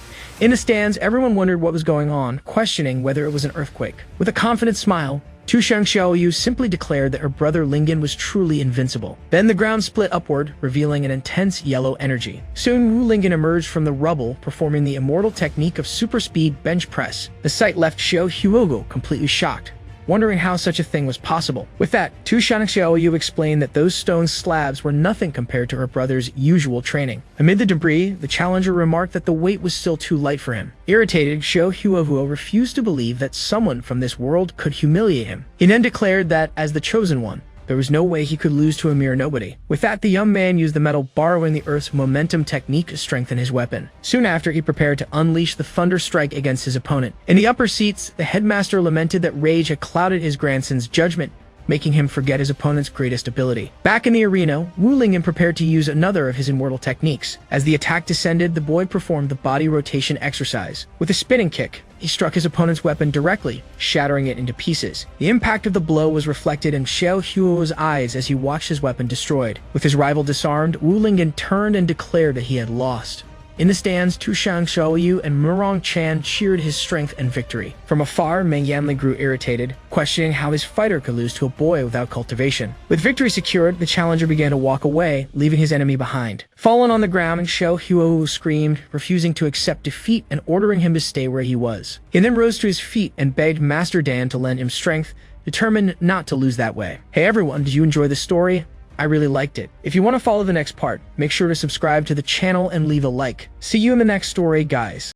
In the stands, everyone wondered what was going on, questioning whether it was an earthquake. With a confident smile, Tushang Xiaoyu simply declared that her brother Lingen was truly invincible. Then the ground split upward, revealing an intense yellow energy. Soon Wu Lingen emerged from the rubble, performing the immortal technique of super speed bench press. The sight left Xiao Huogu completely shocked, wondering how such a thing was possible. With that, Tushang Xiaoyu explained that those stone slabs were nothing compared to her brother's usual training. Amid the debris, the challenger remarked that the weight was still too light for him. Irritated, Xiao Huohuo refused to believe that someone from this world could humiliate him. He then declared that, as the chosen one, there was no way he could lose to a mere nobody. With that, the young man used the metal borrowing the Earth's momentum technique to strengthen his weapon. Soon after, he prepared to unleash the thunder strike against his opponent. In the upper seats, the headmaster lamented that rage had clouded his grandson's judgment, making him forget his opponent's greatest ability. Back in the arena, Wu Lingen prepared to use another of his immortal techniques. As the attack descended, the boy performed the body rotation exercise. With a spinning kick, he struck his opponent's weapon directly, shattering it into pieces. The impact of the blow was reflected in Xiao Huo's eyes as he watched his weapon destroyed. With his rival disarmed, Wu Lingen turned and declared that he had lost. In the stands, Tushang Xiaoyu and Murong Chan cheered his strength and victory. From afar, Meng Yanli grew irritated, questioning how his fighter could lose to a boy without cultivation. With victory secured, the challenger began to walk away, leaving his enemy behind. Fallen on the ground, Xiao Huo screamed, refusing to accept defeat and ordering him to stay where he was. He then rose to his feet and begged Master Dan to lend him strength, determined not to lose that way. Hey everyone, did you enjoy the story? I really liked it. If you want to follow the next part, make sure to subscribe to the channel and leave a like. See you in the next story, guys.